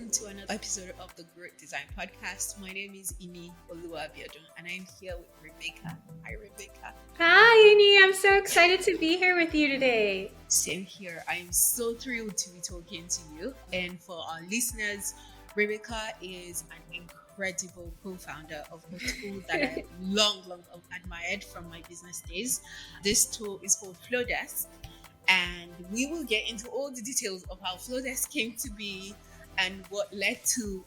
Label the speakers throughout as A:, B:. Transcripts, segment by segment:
A: welcome to another episode of the Growth Design Podcast. My name is Ini Oluwabiodun and I'm here with Rebecca. Hi, Rebecca.
B: Hi, Ini. I'm so excited to be here with you today.
A: Same here. I am so thrilled to be talking to you. And for our listeners, Rebecca is an incredible co-founder of a tool that I long admired from my business days. This tool is called Flodesk. And we will get into all the details of how Flodesk came to be and what led to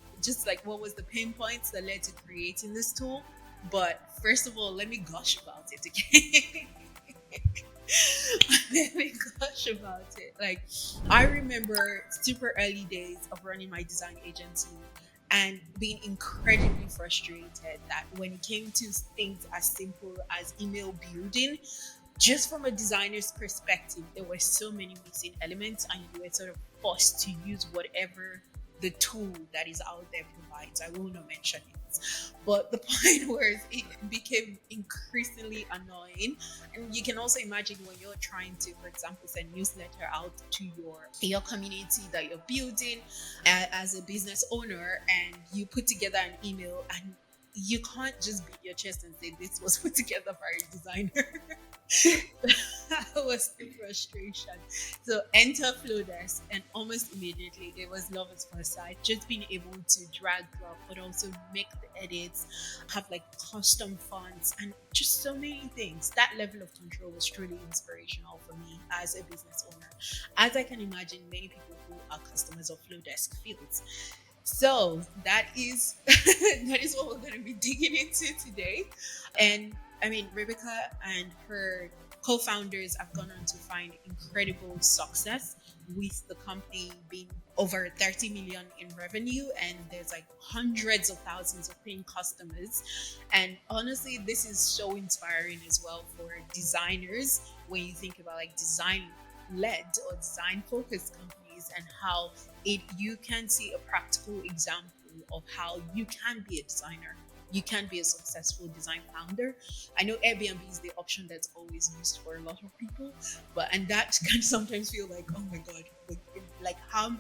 A: what was the pain points that led to creating this tool. But first of all, let me gush about it again. Let me gush about it. Like, I remember super early days of running my design agency and being incredibly frustrated that when it came to things as simple as email building, just from a designer's perspective, there were so many missing elements and you were sort of forced to use whatever the tool that is out there provides. I will not mention it. But the point was it became increasingly annoying. And you can also imagine when you're trying to, for example, send newsletter out to your community that you're building as a business owner, and you put together an email and you can't just beat your chest and say this was put together by a designer. That was the frustration. So enter Flodesk, and almost immediately it was love at first sight. Just being able to drag, drop, but also make the edits, have like custom fonts, and just so many things. That level of control was truly inspirational for me as a business owner, as I can imagine many people who are customers of Flodesk feels. So that is what we're going to be digging into today. And I mean, Rebecca and her co-founders have gone on to find incredible success, with the company being over 30 million in revenue, and there's like hundreds of thousands of paying customers. And honestly, this is so inspiring as well for designers when you think about like design led or design focused companies, and how you can see a practical example of how you can be a designer. You can be a successful design founder. I know Airbnb is the option that's always used for a lot of people, and that can sometimes feel like, oh my God,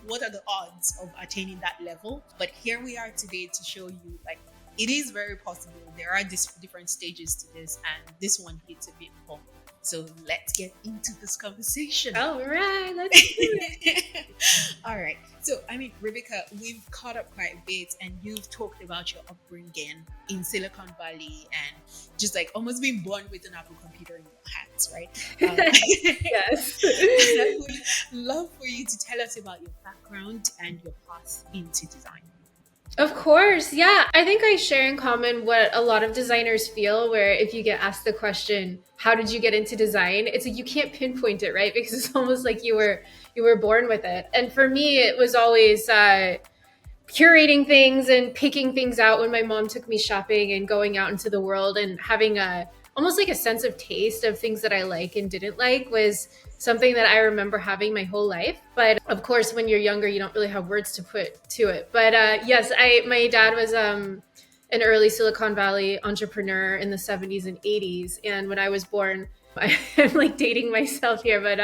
A: what are the odds of attaining that level? But here we are today to show you, like, it is very possible. There are different stages to this, and this one hits a bit home. So let's get into this conversation.
B: All right, let's do it.
A: All right. So, I mean, Rebecca, we've caught up quite a bit, and you've talked about your upbringing in Silicon Valley and just like almost being born with an Apple computer in your hands, right?
B: Yes.
A: And I would love for you to tell us about your background and your path into design.
B: Of course. Yeah. I think I share in common what a lot of designers feel, where if you get asked the question, how did you get into design? It's like you can't pinpoint it, right? Because it's almost like you were born with it. And for me, it was always curating things and picking things out when my mom took me shopping and going out into the world and having almost like a sense of taste of things that I like and didn't like was something that I remember having my whole life. But of course, when you're younger, you don't really have words to put to it. But yes, my dad was an early Silicon Valley entrepreneur in the 70s and 80s. And when I was born, I'm like dating myself here, but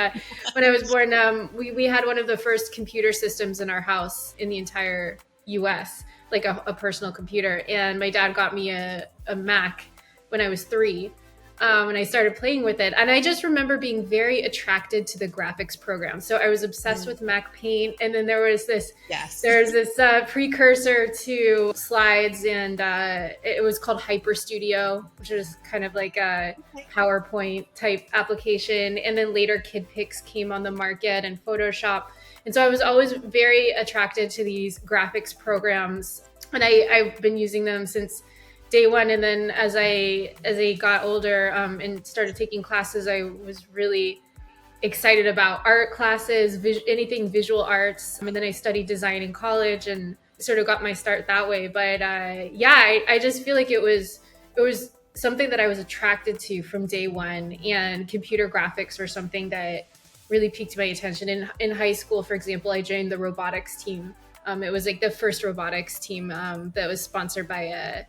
B: when I was born, we had one of the first computer systems in our house in the entire US, like a personal computer. And my dad got me a Mac when I was 3. And I started playing with it. And I just remember being very attracted to the graphics program. So I was obsessed with Mac Paint. And then there was this precursor to slides, and it was called Hyper Studio, which was kind of like a PowerPoint type application. And then later KidPix came on the market, and Photoshop. And so I was always very attracted to these graphics programs. And I've been using them since day one. And then as I got older and started taking classes, I was really excited about art classes, anything visual arts. And then I studied design in college and sort of got my start that way. But I just feel like it was something that I was attracted to from day one. And computer graphics were something that really piqued my attention. In high school, for example, I joined the robotics team. It was like the first robotics team that was sponsored by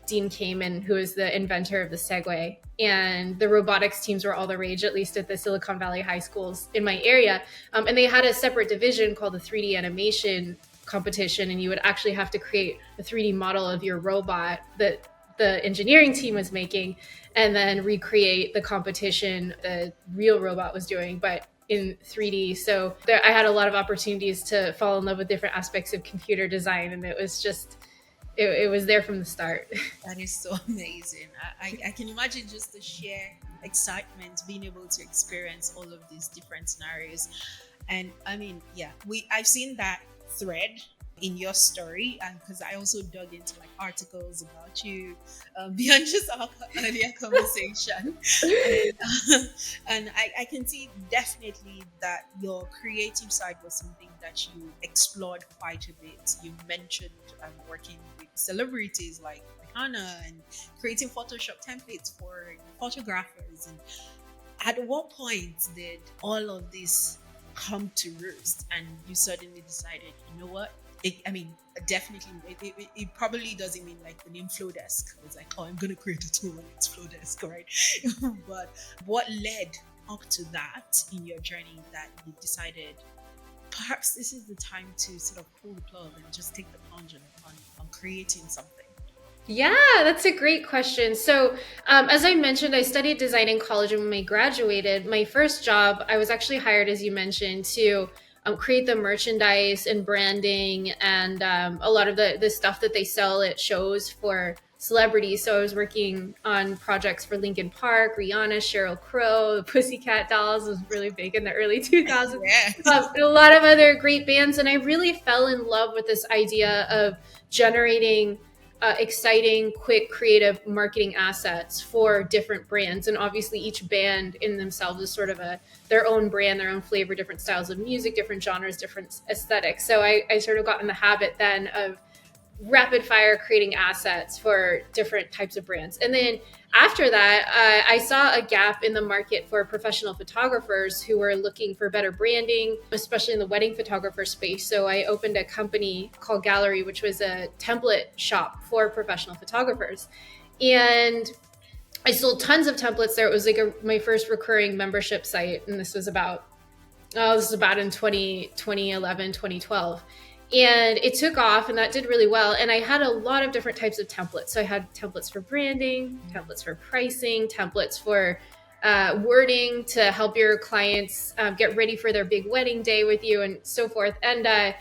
B: Dean Kamen, who is the inventor of the Segway. And the robotics teams were all the rage, at least at the Silicon Valley high schools in my area. And they had a separate division called the 3D animation competition, and you would actually have to create a 3D model of your robot that the engineering team was making, and then recreate the competition the real robot was doing, but in 3D. So there, I had a lot of opportunities to fall in love with different aspects of computer design, and it was just it was there from the start.
A: That is so amazing. I can imagine just the sheer excitement being able to experience all of these different scenarios. And I mean, yeah, I've seen that thread in your story, and because I also dug into like articles about you, beyond just our earlier conversation, and, and I can see definitely that your creative side was something that you explored quite a bit. You mentioned working with celebrities like Rihanna and creating Photoshop templates for photographers. And at what point did all of this come to roost and you suddenly decided, you know what? I mean, definitely, it probably doesn't mean like the name Flowdesk. It's like, oh, I'm going to create a tool and it's Flowdesk, right? But what led up to that in your journey that you decided perhaps this is the time to sort of pull the plug and just take the plunge on creating something?
B: Yeah, that's a great question. So, as I mentioned, I studied design in college, and when I graduated, my first job, I was actually hired, as you mentioned, to create the merchandise and branding and a lot of the stuff that they sell at shows for celebrities. So I was working on projects for Linkin Park, Rihanna, Sheryl Crow, the Pussycat Dolls was really big in the early 2000s.
A: Yeah.
B: A lot of other great bands, and I really fell in love with this idea of generating exciting, quick, creative marketing assets for different brands. And obviously, each band in themselves is sort of their own brand, their own flavor, different styles of music, different genres, different aesthetics. So I sort of got in the habit then of rapid fire creating assets for different types of brands. And then after that, I saw a gap in the market for professional photographers who were looking for better branding, especially in the wedding photographer space. So I opened a company called Gallery, which was a template shop for professional photographers. And I sold tons of templates there. It was like my first recurring membership site. And this was about in 2011, 2012. And it took off, and that did really well. And I had a lot of different types of templates. So I had templates for branding, templates for pricing, templates for wording to help your clients get ready for their big wedding day with you, and so forth. And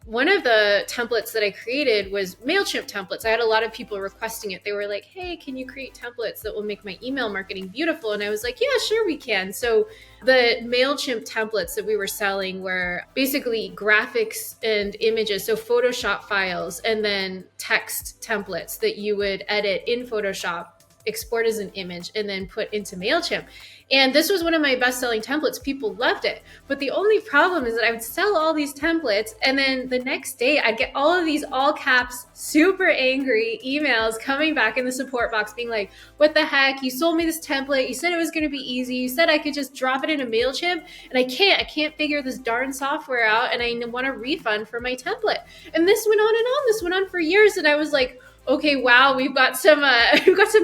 B: one of the templates that I created was MailChimp templates. I had a lot of people requesting it. They were like, hey, can you create templates that will make my email marketing beautiful? And I was like, yeah, sure we can. So the MailChimp templates that we were selling were basically graphics and images. So Photoshop files and then text templates that you would edit in Photoshop, export as an image, and then put into MailChimp. And this was one of my best-selling templates. People loved it. But the only problem is that I would sell all these templates, and then the next day I'd get all of these all caps, super angry emails coming back in the support box being like, what the heck? You sold me this template. You said it was going to be easy. You said I could just drop it in a MailChimp, and I can't figure this darn software out, and I want a refund for my template. And this went on and on. This went on for years, and I was like, okay, wow, we've got some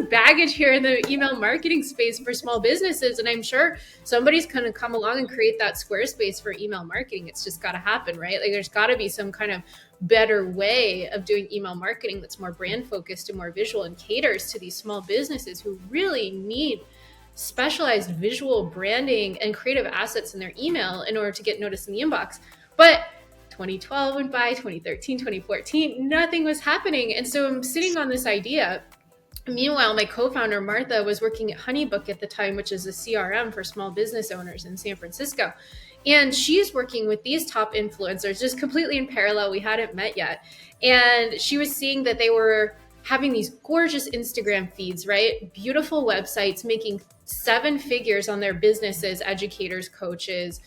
B: baggage here in the email marketing space for small businesses, and I'm sure somebody's going to come along and create that Squarespace for email marketing. It's just got to happen, right? Like there's got to be some kind of better way of doing email marketing that's more brand focused and more visual and caters to these small businesses who really need specialized visual branding and creative assets in their email in order to get noticed in the inbox. But 2012 went by, 2013, 2014, nothing was happening. And so I'm sitting on this idea. Meanwhile, my co-founder, Martha, was working at Honeybook at the time, which is a CRM for small business owners in San Francisco. And she's working with these top influencers just completely in parallel. We hadn't met yet. And she was seeing that they were having these gorgeous Instagram feeds, right? Beautiful websites, making 7 figures on their businesses, educators, coaches,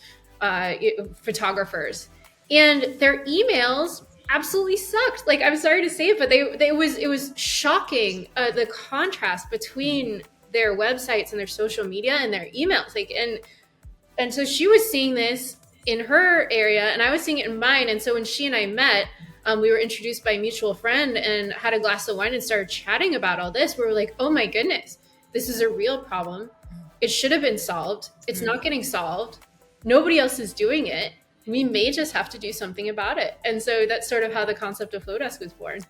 B: photographers. And their emails absolutely sucked. Like, I'm sorry to say it, but it was shocking, the contrast between their websites and their social media and their emails. Like, and so she was seeing this in her area, and I was seeing it in mine. And so when she and I met, we were introduced by a mutual friend and had a glass of wine and started chatting about all this. We were like, oh my goodness, this is a real problem. It should have been solved. It's not getting solved. Nobody else is doing it. we may just have to do something about it. And so that's sort of how the concept of Flowdesk was born.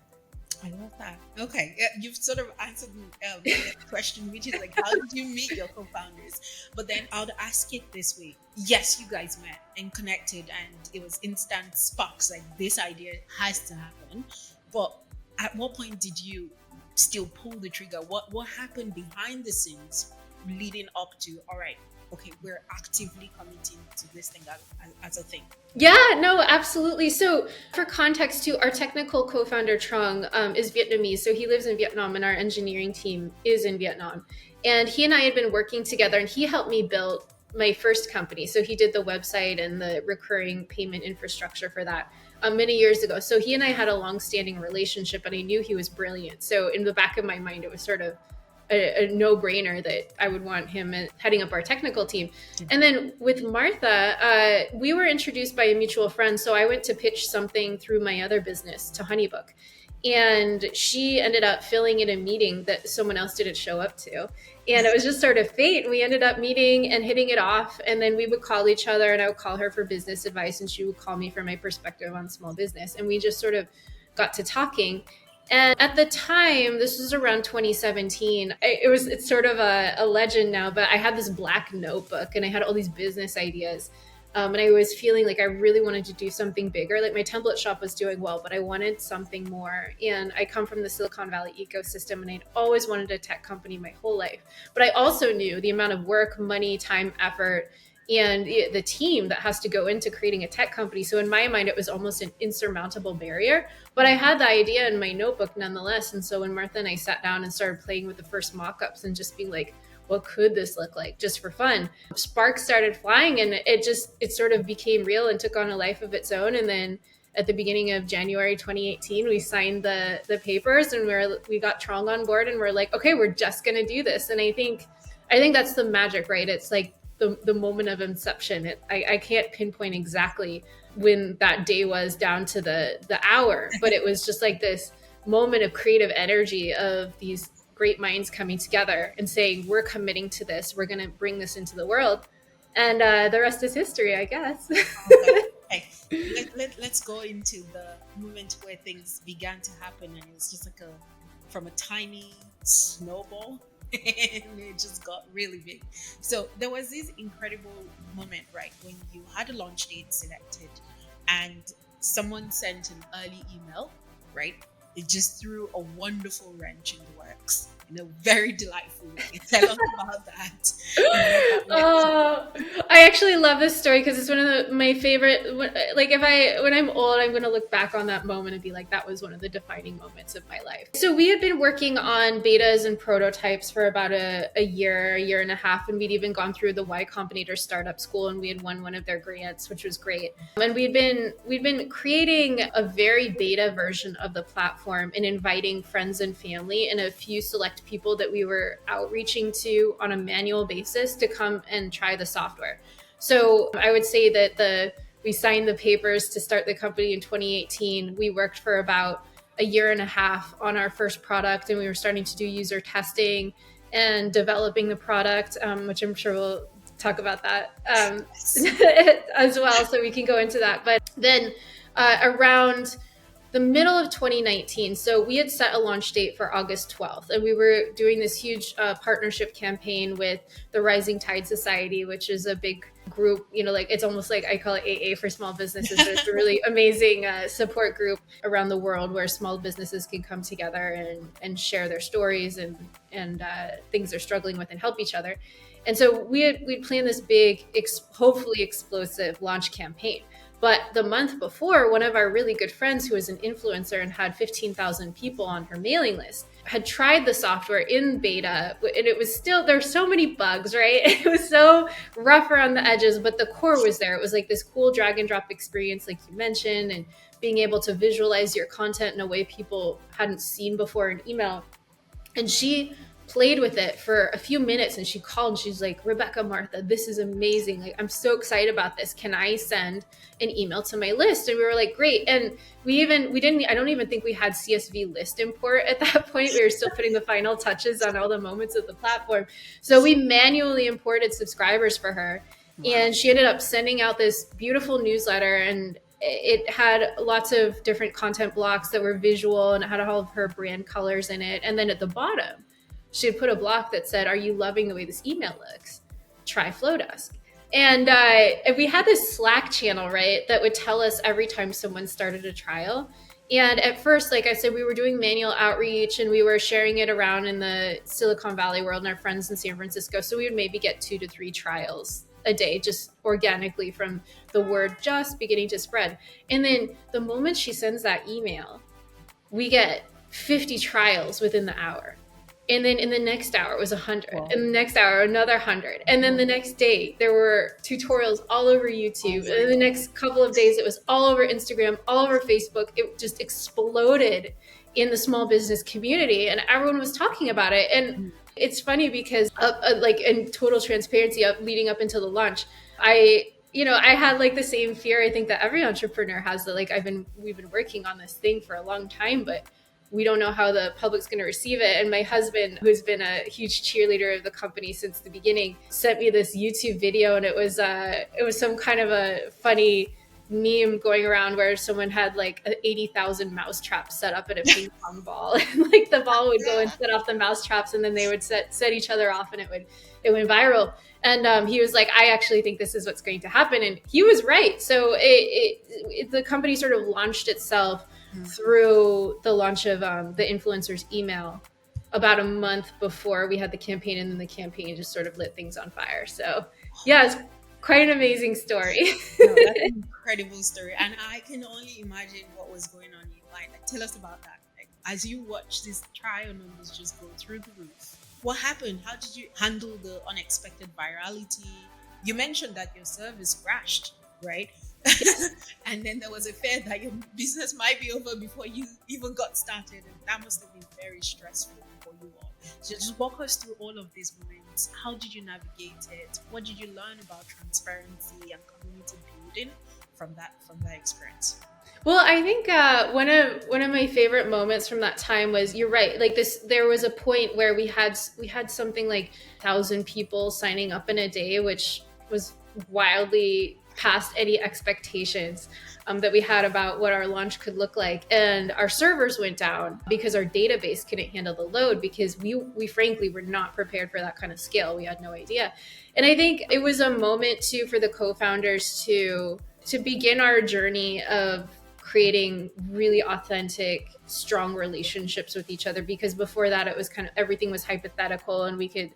A: I love that. Okay, yeah, you've sort of answered my next question, which is like, how did you meet your co-founders? But then I'll ask it this way: yes, you guys met and connected, and it was instant sparks. Like this idea has to happen. But at what point did you still pull the trigger? What happened behind the scenes, leading up to, all right, okay, we're actively committing to this thing as a thing?
B: Yeah, no, absolutely. So, for context, too, our technical co-founder Trung is Vietnamese, so he lives in Vietnam, and our engineering team is in Vietnam. And he and I had been working together, and he helped me build my first company. So he did the website and the recurring payment infrastructure for that many years ago. So he and I had a long-standing relationship, and I knew he was brilliant. So in the back of my mind, it was sort of a no-brainer that I would want him heading up our technical team. And then with Martha, we were introduced by a mutual friend. So I went to pitch something through my other business to Honeybook. And she ended up filling in a meeting that someone else didn't show up to. And it was just sort of fate. We ended up meeting and hitting it off. And then we would call each other, and I would call her for business advice, and she would call me for my perspective on small business. And we just sort of got to talking. And at the time, this was around 2017, it's sort of a legend now, but I had this black notebook and I had all these business ideas. And I was feeling like I really wanted to do something bigger. Like my template shop was doing well, but I wanted something more. And I come from the Silicon Valley ecosystem, and I'd always wanted a tech company my whole life. But I also knew the amount of work, money, time, effort, and the team that has to go into creating a tech company. So in my mind, it was almost an insurmountable barrier, but I had the idea in my notebook nonetheless. And so when Martha and I sat down and started playing with the first mock-ups and just being like, what could this look like just for fun? Sparks started flying, and it sort of became real and took on a life of its own. And then at the beginning of January 2018, we signed the papers, and we got Trong on board, and we're like, okay, we're just going to do this. And I think that's the magic, right? It's like the moment of inception. I can't pinpoint exactly when that day was down to the hour, but it was just like this moment of creative energy of these great minds coming together and saying, we're committing to this. We're going to bring this into the world. And the rest is history, I guess.
A: Okay. Let's go into the moment where things began to happen, and it was just like from a tiny snowball and it just got really big. So there was this incredible moment, right, when you had a launch date selected and someone sent an early email, right? It just threw a wonderful wrench in the works in a very delightful way. Tell us about that.
B: Oh, I actually love this story because it's one of my favorite. Like when I'm old, I'm going to look back on that moment and be like, that was one of the defining moments of my life. So we had been working on betas and prototypes for about a year and a half, and we'd even gone through the Y Combinator startup school, and we had won one of their grants, which was great. And we'd been creating a very beta version of the platform and inviting friends and family and a few select people that we were outreaching to on a manual basis to come and try the software. So I would say that we signed the papers to start the company in 2018. We worked for about a year and a half on our first product, and we were starting to do user testing and developing the product, which I'm sure we'll talk about that as well, so we can go into that. But then around the middle of 2019, so we had set a launch date for August 12th, and we were doing this huge partnership campaign with the Rising Tide Society, which is a big group, like it's almost like I call it AA for small businesses. It's a really amazing support group around the world where small businesses can come together and share their stories and things they're struggling with and help each other. And so we'd planned this big, hopefully explosive launch campaign. But the month before, one of our really good friends who was an influencer and had 15,000 people on her mailing list had tried the software in beta, and it was still, there's so many bugs, right? It was so rough around the edges, but the core was there. It was like this cool drag and drop experience, like you mentioned, and being able to visualize your content in a way people hadn't seen before in email. And she played with it for a few minutes, and she called and she's like, Rebecca, Martha, this is amazing. Like, I'm so excited about this. Can I send an email to my list? And we were like, great. And I don't even think we had CSV list import at that point. We were still putting the final touches on all the moments of the platform. So we manually imported subscribers for her.
A: Wow.
B: And she ended up sending out this beautiful newsletter, and it had lots of different content blocks that were visual, and it had all of her brand colors in it. And then at the bottom, she had put a block that said, "Are you loving the way this email looks? Try Flodesk." And we had this Slack channel, right, that would tell us every time someone started a trial. And at first, like I said, we were doing manual outreach and we were sharing it around in the Silicon Valley world and our friends in San Francisco. So we would maybe get 2 to 3 trials a day, just organically from the word just beginning to spread. And then the moment she sends that email, we get 50 trials within the hour. And then in the next hour it was 100.
A: Wow.
B: And the next hour another 100. And then the next day there were tutorials all over YouTube. And then the next couple of days it was all over Instagram, all over Facebook. It just exploded in the small business community and everyone was talking about it. And it's funny because like in total transparency leading up into the launch, I had like the same fear I think that every entrepreneur has, that like we've been working on this thing for a long time, but we don't know how the public's going to receive it. And my husband, who's been a huge cheerleader of the company since the beginning, sent me this YouTube video, and it was some kind of a funny meme going around where someone had like 80,000 mouse traps set up in a ping pong ball, and like the ball would go and set off the mouse traps, and then they would set each other off, and it went viral. And he was like, "I actually think this is what's going to happen," and he was right. So the company sort of launched itself through the launch of the influencer's email about a month before we had the campaign, and then the campaign just sort of lit things on fire. So yeah, it's quite an amazing story.
A: No, that's an incredible story, and I can only imagine what was going on in your mind. Like, tell us about that. Like, as you watch these trial numbers just go through the roof, what happened? How did you handle the unexpected virality? You mentioned that your service crashed, right? And then there was a fear that your business might be over before you even got started, and that must have been very stressful for you all. So just walk us through all of these moments. How did you navigate it? What did you learn about transparency and community building from that experience?
B: Well, I think one of my favorite moments from that time was, you're right, like this. There was a point where we had something like 1,000 people signing up in a day, which was wildly past any expectations that we had about what our launch could look like. And our servers went down because our database couldn't handle the load, because we frankly were not prepared for that kind of scale. We had no idea. And I think it was a moment too for the co-founders to begin our journey of creating really authentic, strong relationships with each other, because before that it was kind of everything was hypothetical, and we could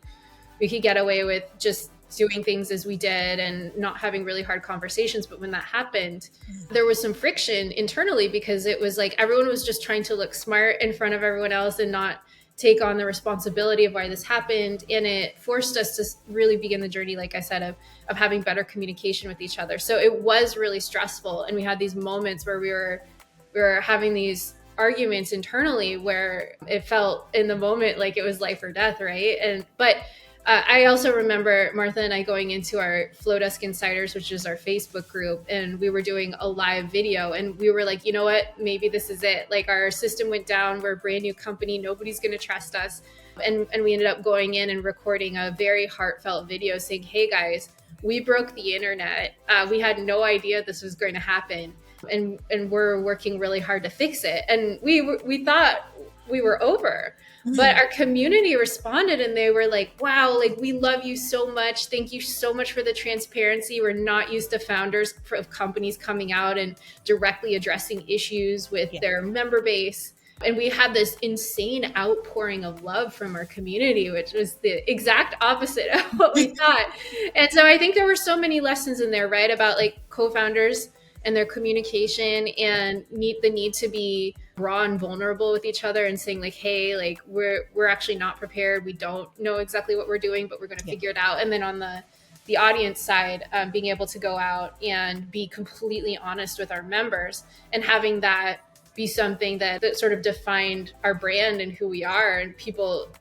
B: get away with just doing things as we did and not having really hard conversations. But when that happened, there was some friction internally, because it was like everyone was just trying to look smart in front of everyone else and not take on the responsibility of why this happened. And it forced us to really begin the journey, like I said, of having better communication with each other. So it was really stressful. And we had these moments where we were having these arguments internally where it felt in the moment like it was life or death, right? But I also remember Martha and I going into our Flodesk Insiders, which is our Facebook group, and we were doing a live video, and we were like, you know what, maybe this is it. Like, our system went down. We're a brand new company. Nobody's going to trust us. And we ended up going in and recording a very heartfelt video saying, hey guys, we broke the internet. We had no idea this was going to happen. And we're working really hard to fix it. And we thought we were over. But our community responded, and they were like, wow, like, we love you so much. Thank you so much for the transparency. We're not used to founders of companies coming out and directly addressing issues with their member base. And we had this insane outpouring of love from our community, which was the exact opposite of what we thought. And so I think there were so many lessons in there, right? About like co-founders and their communication, and the need to be raw and vulnerable with each other, and saying like, hey, like, we're actually not prepared. We don't know exactly what we're doing, but we're going to figure it out. And then on the audience side, being able to go out and be completely honest with our members, and having that be something that sort of defined our brand and who we are, and people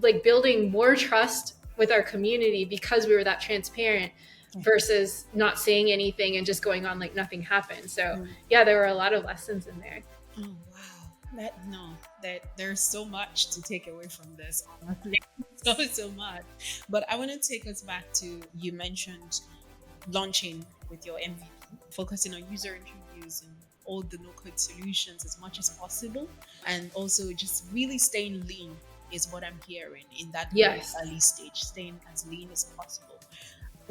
B: like building more trust with our community because we were that transparent, versus not saying anything and just going on like nothing happened. So yeah, there were a lot of lessons in there.
A: Oh wow. That there's so much to take away from this, honestly. So much. But I want to take us back to, you mentioned launching with your MVP, focusing on user interviews and all the no-code solutions as much as possible, and also just really staying lean is what I'm hearing in that very
B: Yes.
A: early stage, staying as lean as possible.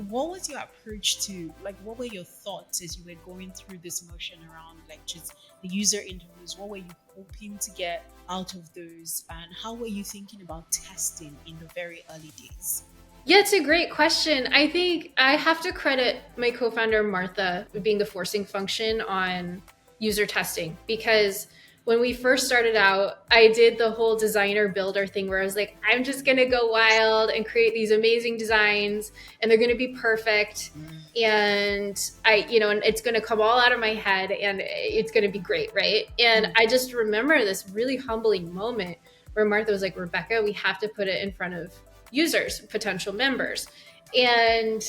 A: What was your approach to, like, what were your thoughts as you were going through this motion around like just the user interviews? What were you hoping to get out of those, and how were you thinking about testing in the very early days?
B: Yeah, it's a great question. I think I have to credit my co founder, Martha, with being the forcing function on user testing because when we first started out, I did the whole designer builder thing where I was like, I'm just going to go wild and create these amazing designs and they're going to be perfect. And and it's going to come all out of my head and it's going to be great. Right. And I just remember this really humbling moment where Martha was like, Rebecca, we have to put it in front of users, potential members. And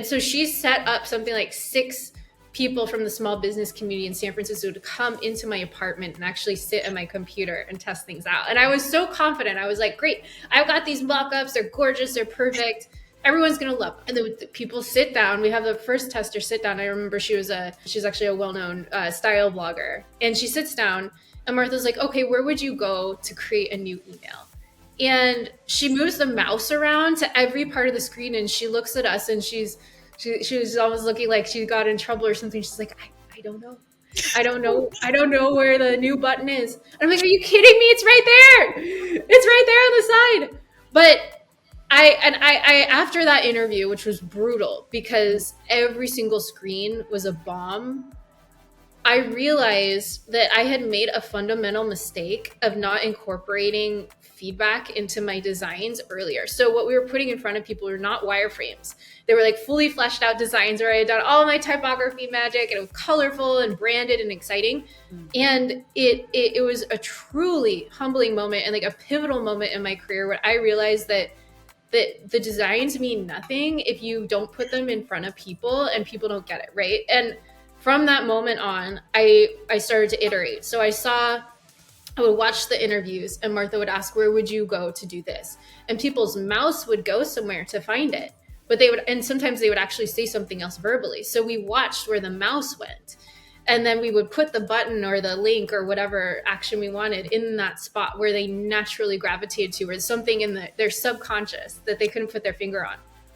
B: so she set up something like 6 people from the small business community in San Francisco to come into my apartment and actually sit at my computer and test things out. And I was so confident. I was like, great, I've got these mock-ups. They're gorgeous. They're perfect. Everyone's going to love them. And the people sit down. We have the first tester sit down. I remember she's actually a well-known style blogger. And she sits down and Martha's like, okay, where would you go to create a new email? And she moves the mouse around to every part of the screen and she looks at us and she was almost looking like she got in trouble or something. She's like, I don't know. I don't know. I don't know where the new button is. And I'm like, are you kidding me? It's right there. It's right there on the side. But I after that interview, which was brutal because every single screen was a bomb, I realized that I had made a fundamental mistake of not incorporating feedback into my designs earlier. So what we were putting in front of people were not wireframes. They were like fully fleshed out designs where I had done all my typography magic and it was colorful and branded and exciting. And it was a truly humbling moment and like a pivotal moment in my career when I realized that the designs mean nothing if you don't put them in front of people and people don't get it, right? And from that moment on, I started to iterate. So I would watch the interviews and Martha would ask, where would you go to do this? And people's mouse would go somewhere to find it. But and sometimes they would actually say something else verbally. So we watched where the mouse went. And then we would put the button or the link or whatever action we wanted in that spot where they naturally gravitated to, or something in their subconscious that they couldn't put their finger on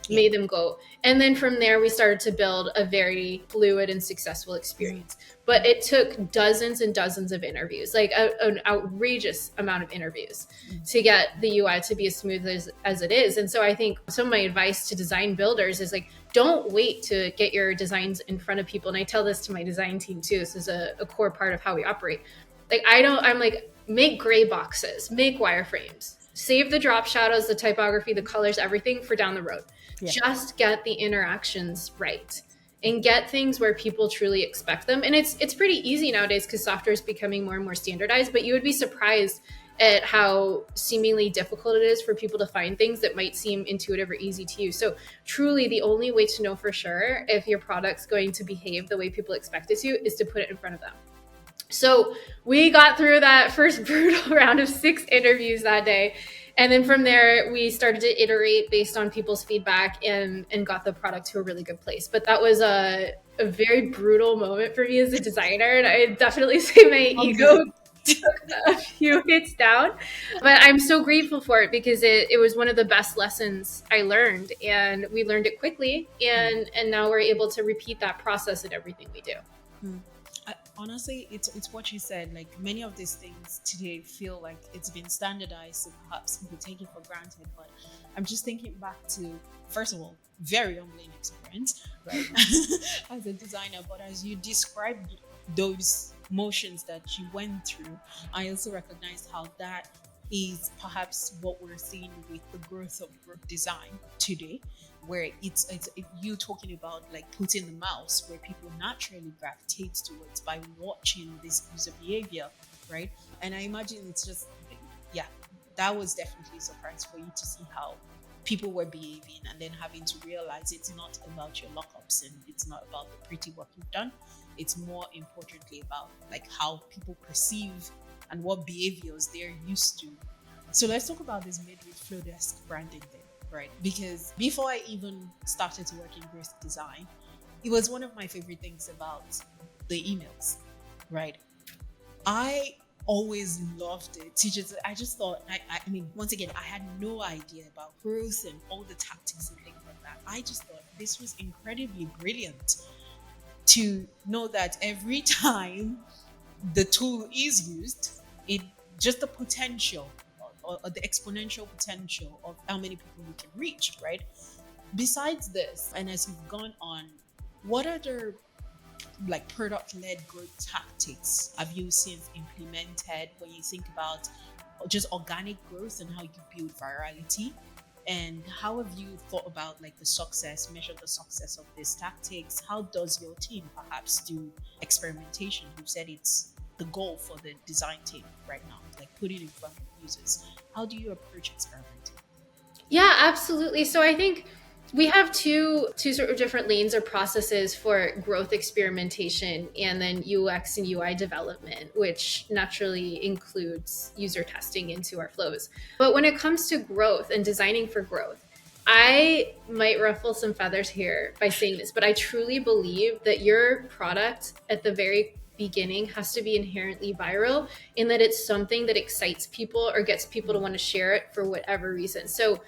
B: made them go. And then from there, we started to build a very fluid and successful experience. But it took dozens and dozens of interviews, like an outrageous amount of interviews to get the UI to be as smooth as it is. And so I think some of my advice to design builders is like, don't wait to get your designs in front of people. And I tell this to my design team too. This is a core part of how we operate. Like, I'm like, make gray boxes, make wireframes, save the drop shadows, the typography, the colors, everything for down the road. Just get the interactions right and get things where people truly expect them. And it's pretty easy nowadays because software is becoming more and more standardized, but you would be surprised at how seemingly difficult it is for people to find things that might seem intuitive or easy to use. So truly the only way to know for sure if your product's going to behave the way people expect it to is to put it in front of them. So we got through that first brutal round of 6 interviews that day. And then from there, we started to iterate based on people's feedback and got the product to a really good place. But that was a very brutal moment for me as a designer. And I definitely say my ego took a few hits down. But I'm so grateful for it because it was one of the best lessons I learned. And we learned it quickly. And now we're able to repeat that process in everything we do.
A: Honestly, it's what you said. Like, many of these things today feel like it's been standardized, so perhaps people take it for granted. But I'm just thinking back to, first of all, very humbling experience, right? As a designer. But as you described those motions that you went through, I also recognized how that is perhaps what we're seeing with the growth of design today, where it's you talking about like putting the mouse where people naturally gravitate towards by watching this user behavior, right? And I imagine it's just, yeah, that was definitely a surprise for you to see how people were behaving, and then having to realize it's not about your lockups and it's not about the pretty work you've done. It's more importantly about like how people perceive and what behaviors they're used to. So let's talk about this mid with Flodesk branding then. right? Because before I even started to work in graphic design, it was one of my favorite things about the emails, right? I always loved it. Teachers, I just thought, I mean, once again, I had no idea about growth and all the tactics and things like that. I just thought this was incredibly brilliant to know that every time the tool is used, it just the potential or the exponential potential of how many people we can reach, right? Besides this, and as you've gone on, what other like product-led growth tactics have you since implemented when you think about just organic growth and how you build virality? And how have you thought about like the success, measure the success of these tactics? How does your team perhaps do experimentation? You said it's the goal for the design team right now, like put it in front of users. How do you approach experimenting?
B: Yeah, absolutely. So I think we have two sort of different lanes or processes for growth experimentation and then UX and UI development, which naturally includes user testing into our flows. But when it comes to growth and designing for growth, I might ruffle some feathers here by saying this, but I truly believe that your product at the very beginning has to be inherently viral in that it's something that excites people or gets people to want to share it for whatever reason. So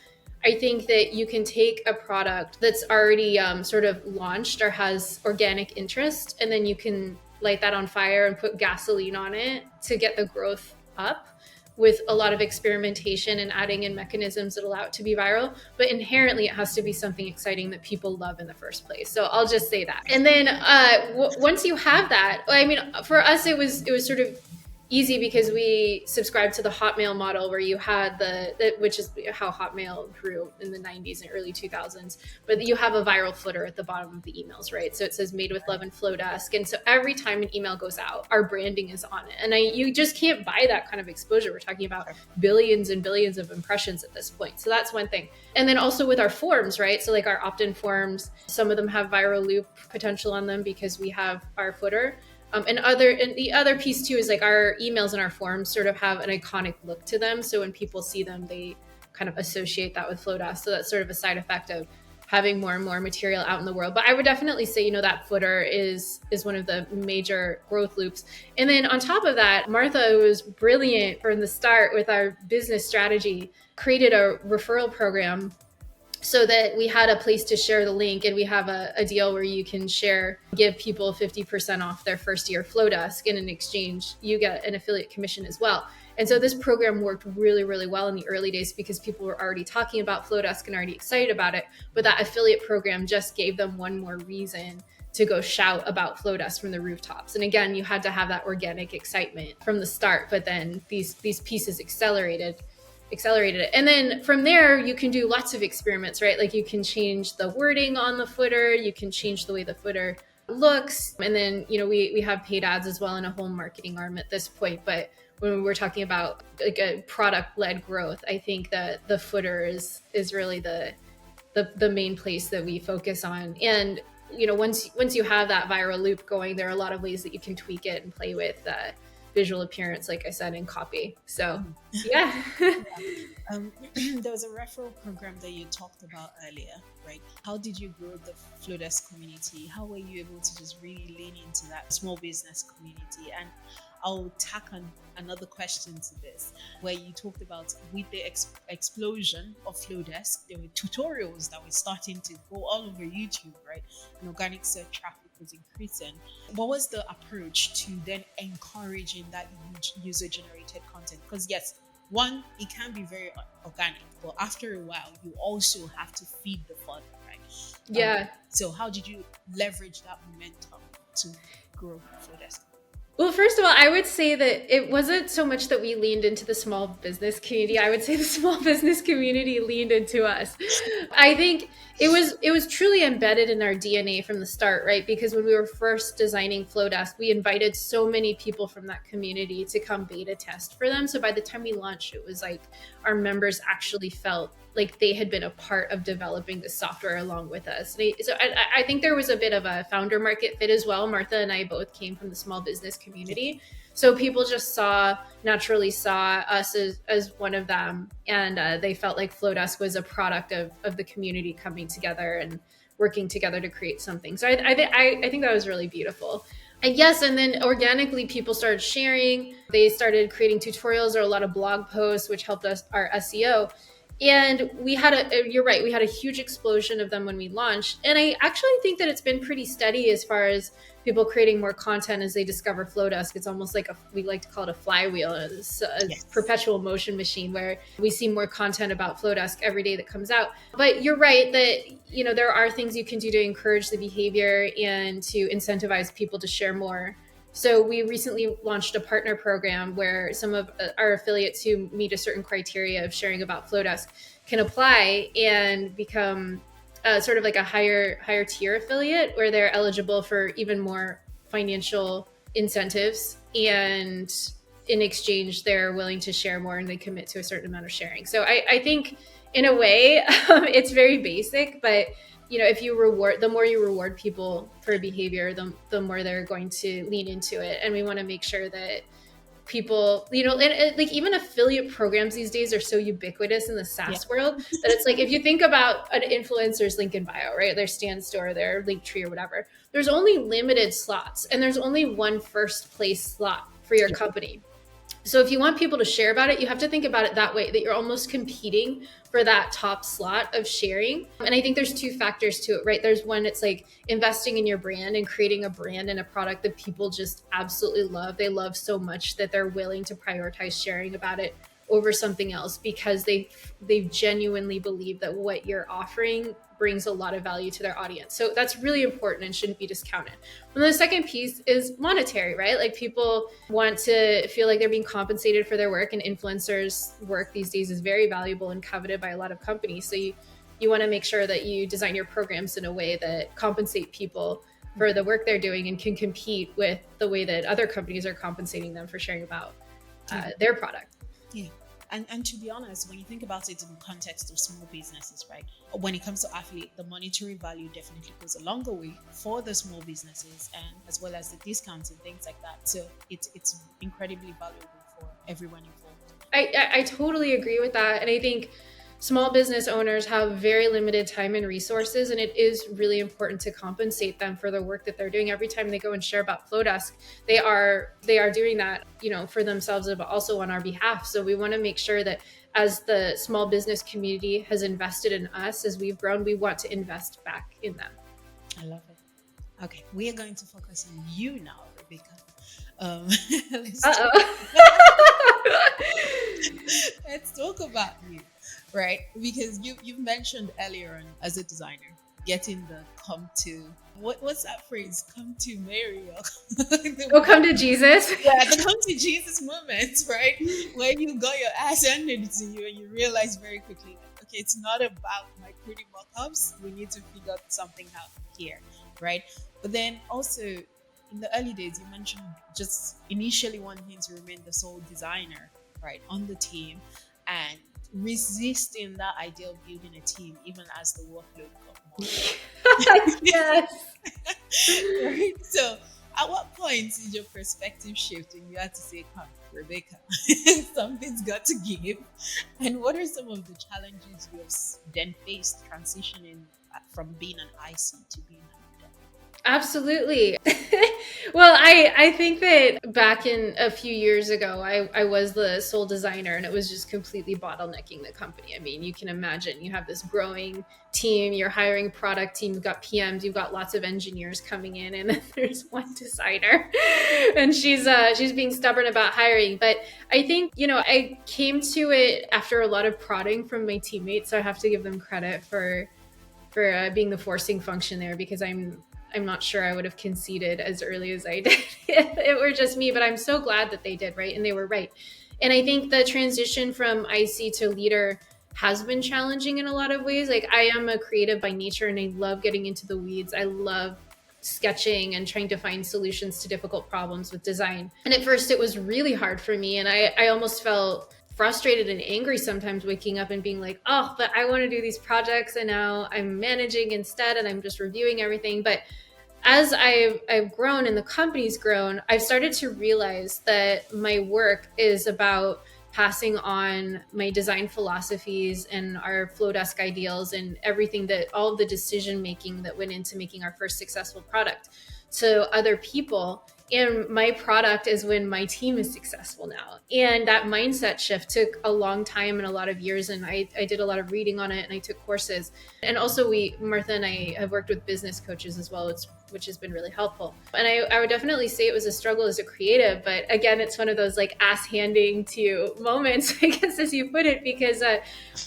B: I think that you can take a product that's already sort of launched or has organic interest, and then you can light that on fire and put gasoline on it to get the growth up with a lot of experimentation and adding in mechanisms that allow it to be viral. But inherently, it has to be something exciting that people love in the first place. So I'll just say that. And then once you have that, I mean, for us, it was sort of easy because we subscribed to the Hotmail model where you had which is how Hotmail grew in the 90s and early 2000s, but you have a viral footer at the bottom of the emails, right? So it says made with love and Flodesk. And so every time an email goes out, our branding is on it. And you just can't buy that kind of exposure. We're talking about billions and billions of impressions at this point. So that's one thing. And then also with our forms, right? So like our opt-in forms, some of them have viral loop potential on them because we have our footer. And the other piece too is like our emails and our forms sort of have an iconic look to them. So when people see them, they kind of associate that with Flowdesk. So that's sort of a side effect of having more and more material out in the world. But I would definitely say, that footer is one of the major growth loops. And then on top of that, Martha was brilliant from the start with our business strategy, created a referral program so that we had a place to share the link, and we have a deal where you can give people 50% off their first year Flowdesk, and in exchange, you get an affiliate commission as well. And so this program worked really, really well in the early days because people were already talking about Flowdesk and already excited about it. But that affiliate program just gave them one more reason to go shout about Flowdesk from the rooftops. And again, you had to have that organic excitement from the start, but then these pieces accelerated it. And then from there, you can do lots of experiments, right? Like you can change the wording on the footer, you can change the way the footer looks. And then, we have paid ads as well and a whole marketing arm at this point. But when we're talking about like a product-led growth, I think that the footer is really the main place that we focus on. And, once you have that viral loop going, there are a lot of ways that you can tweak it and play with visual appearance, like I said, and copy. So yeah.
A: There was a referral program that you talked about earlier, right? How did you grow the Flodesk community? How were you able to just really lean into that small business community? And I'll tack on another question to this, where you talked about with the explosion of Flodesk, there were tutorials that were starting to go all over YouTube, right? And organic search traffic was increasing. What was the approach to then encouraging that user-generated content? Because yes, one, it can be very organic, but after a while, you also have to feed the fodder, right?
B: Yeah.
A: So how did you leverage that momentum to grow Flodesk?
B: Well, first of all, I would say that it wasn't so much that we leaned into the small business community. I would say the small business community leaned into us. I think it was truly embedded in our DNA from the start, right? Because when we were first designing Flowdesk, we invited so many people from that community to come beta test for them. So by the time we launched, it was like our members actually felt like they had been a part of developing the software along with us. So I think there was a bit of a founder market fit as well. Martha and I both came from the small business community. So people just naturally saw us as one of them. And they felt like Flowdesk was a product of the community coming together and working together to create something. So I think that was really beautiful. And yes, and then organically people started sharing. They started creating tutorials or a lot of blog posts, which helped us our SEO. And we had you're right, we had a huge explosion of them when we launched. And I actually think that it's been pretty steady as far as people creating more content as they discover Flowdesk. It's almost like we like to call it a flywheel, it's a yes. perpetual motion machine where we see more content about Flowdesk every day that comes out. But you're right that, you know, there are things you can do to encourage the behavior and to incentivize people to share more. So we recently launched a partner program where some of our affiliates who meet a certain criteria of sharing about Flowdesk can apply and become sort of like a higher tier affiliate where they're eligible for even more financial incentives, and in exchange they're willing to share more and they commit to a certain amount of sharing. So I think in a way it's very basic, but you know, if you the more you reward people for behavior, the more they're going to lean into it. And we want to make sure that people, you know, and like even affiliate programs these days are so ubiquitous in the SaaS world that it's like, if you think about an influencer's link in bio, right? Their stand store, their link tree or whatever, there's only limited slots and there's only one first place slot for your company. So if you want people to share about it, you have to think about it that way, that you're almost competing for that top slot of sharing. And I think there's two factors to it, right? There's one, it's like investing in your brand and creating a brand and a product that people just absolutely love. They love so much that they're willing to prioritize sharing about it over something else because they genuinely believe that what you're offering brings a lot of value to their audience. So that's really important and shouldn't be discounted. And the second piece is monetary, right? Like people want to feel like they're being compensated for their work, and influencers' work these days is very valuable and coveted by a lot of companies. So you want to make sure that you design your programs in a way that compensate people for the work they're doing and can compete with the way that other companies are compensating them for sharing about their product.
A: Yeah. And to be honest, when you think about it in the context of small businesses, right? When it comes to affiliate, the monetary value definitely goes a longer way for the small businesses, and as well as the discounts and things like that. So it's incredibly valuable for everyone involved.
B: I totally agree with that. And I think small business owners have very limited time and resources, and it is really important to compensate them for the work that they're doing. Every time they go and share about Flodesk, they are doing that, you know, for themselves, but also on our behalf. So we want to make sure that as the small business community has invested in us as we've grown, we want to invest back in them.
A: I love it. Okay, we are going to focus on you now, Rebecca. Let's talk about you. Right, because you've mentioned earlier on as a designer getting the come to what's that phrase? Come to Mary or
B: come to Jesus.
A: Yeah, the come to Jesus moment, right? Where you got your ass handed to you and you realize very quickly, okay, it's not about my pretty mock-ups. We need to figure something out here, right? But then also in the early days, you mentioned just initially wanting to remain the sole designer, right, on the team, and resisting that idea of building a team even as the workload got more.
B: Yes.
A: Right? So at what point did your perspective shift and you had to say, come, Rebecca, something's got to give? And what are some of the challenges you have then faced transitioning from being an IC to being an leader?
B: Absolutely. Well, I think that back in a few years ago, I was the sole designer and it was just completely bottlenecking the company. I mean, you can imagine you have this growing team, you're hiring product team, you've got PMs, you've got lots of engineers coming in, and then there's one designer and she's being stubborn about hiring. But I think, you know, I came to it after a lot of prodding from my teammates. So I have to give them credit for being the forcing function there, because I'm not sure I would have conceded as early as I did if it were just me, but I'm so glad that they did, right? And they were right. And I think the transition from IC to leader has been challenging in a lot of ways. Like, I am a creative by nature and I love getting into the weeds. I love sketching and trying to find solutions to difficult problems with design. And at first it was really hard for me. And I almost felt frustrated and angry sometimes, waking up and being like, oh, but I want to do these projects and now I'm managing instead and I'm just reviewing everything. But as I've grown and the company's grown, I've started to realize that my work is about passing on my design philosophies and our Flodesk ideals and everything, that all of the decision making that went into making our first successful product to other people. And my product is when my team is successful now. And that mindset shift took a long time and a lot of years. And I did a lot of reading on it and I took courses. And also Martha and I have worked with business coaches as well, which has been really helpful. And I would definitely say it was a struggle as a creative, but again, it's one of those like ass handing to moments, I guess, as you put it, because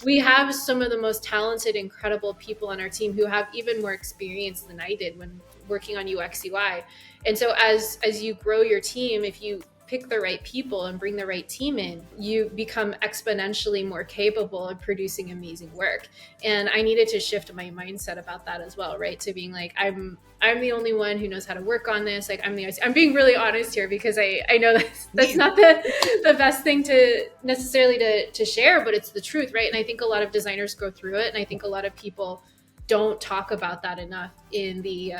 B: we have some of the most talented, incredible people on our team who have even more experience than I did when working on UX UI. And so as you grow your team, if you pick the right people and bring the right team in, you become exponentially more capable of producing amazing work. And I needed to shift my mindset about that as well, right? To being like, I'm the only one who knows how to work on this. Like I'm being really honest here because I know that's not the best thing to necessarily to share, but it's the truth, right? And I think a lot of designers go through it, and I think a lot of people don't talk about that enough in the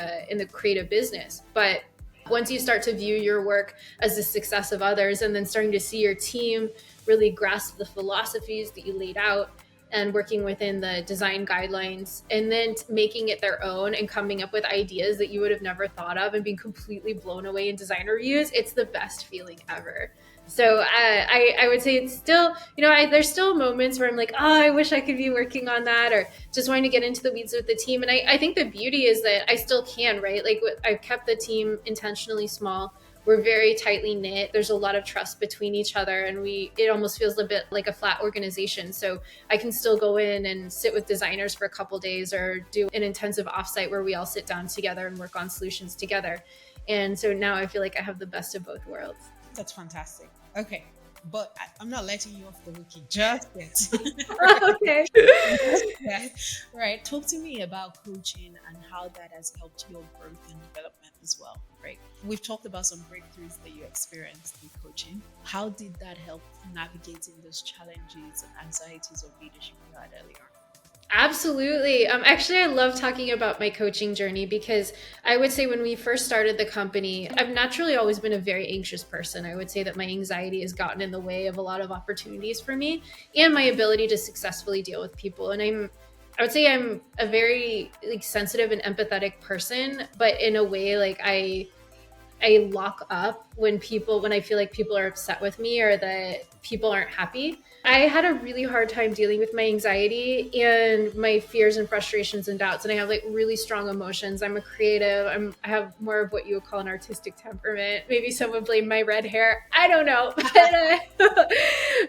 B: creative business. But once you start to view your work as the success of others, and then starting to see your team really grasp the philosophies that you laid out and working within the design guidelines, and then making it their own and coming up with ideas that you would have never thought of and being completely blown away in design reviews, it's the best feeling ever. So I would say it's still, there's still moments where I'm like, oh, I wish I could be working on that, or just wanting to get into the weeds with the team. And I think the beauty is that I still can, right? Like I've kept the team intentionally small. We're very tightly knit. There's a lot of trust between each other, and it almost feels a bit like a flat organization. So I can still go in and sit with designers for a couple days, or do an intensive offsite where we all sit down together and work on solutions together. And so now I feel like I have the best of both worlds.
A: That's fantastic. Okay, but I'm not letting you off the hook just yet.
B: Okay.
A: Yeah. Right. Talk to me about coaching and how that has helped your growth and development as well. Right. We've talked about some breakthroughs that you experienced with coaching. How did that help navigating those challenges and anxieties of leadership you had earlier?
B: Absolutely. Actually, I love talking about my coaching journey because I would say when we first started the company, I've naturally always been a very anxious person. I would say that my anxiety has gotten in the way of a lot of opportunities for me and my ability to successfully deal with people. And I would say I'm a very sensitive and empathetic person, but in a way like I lock up when I feel like people are upset with me or that people aren't happy. I had a really hard time dealing with my anxiety and my fears and frustrations and doubts. And I have really strong emotions. I'm a creative. I have more of what you would call an artistic temperament. Maybe some would blame my red hair. I don't know.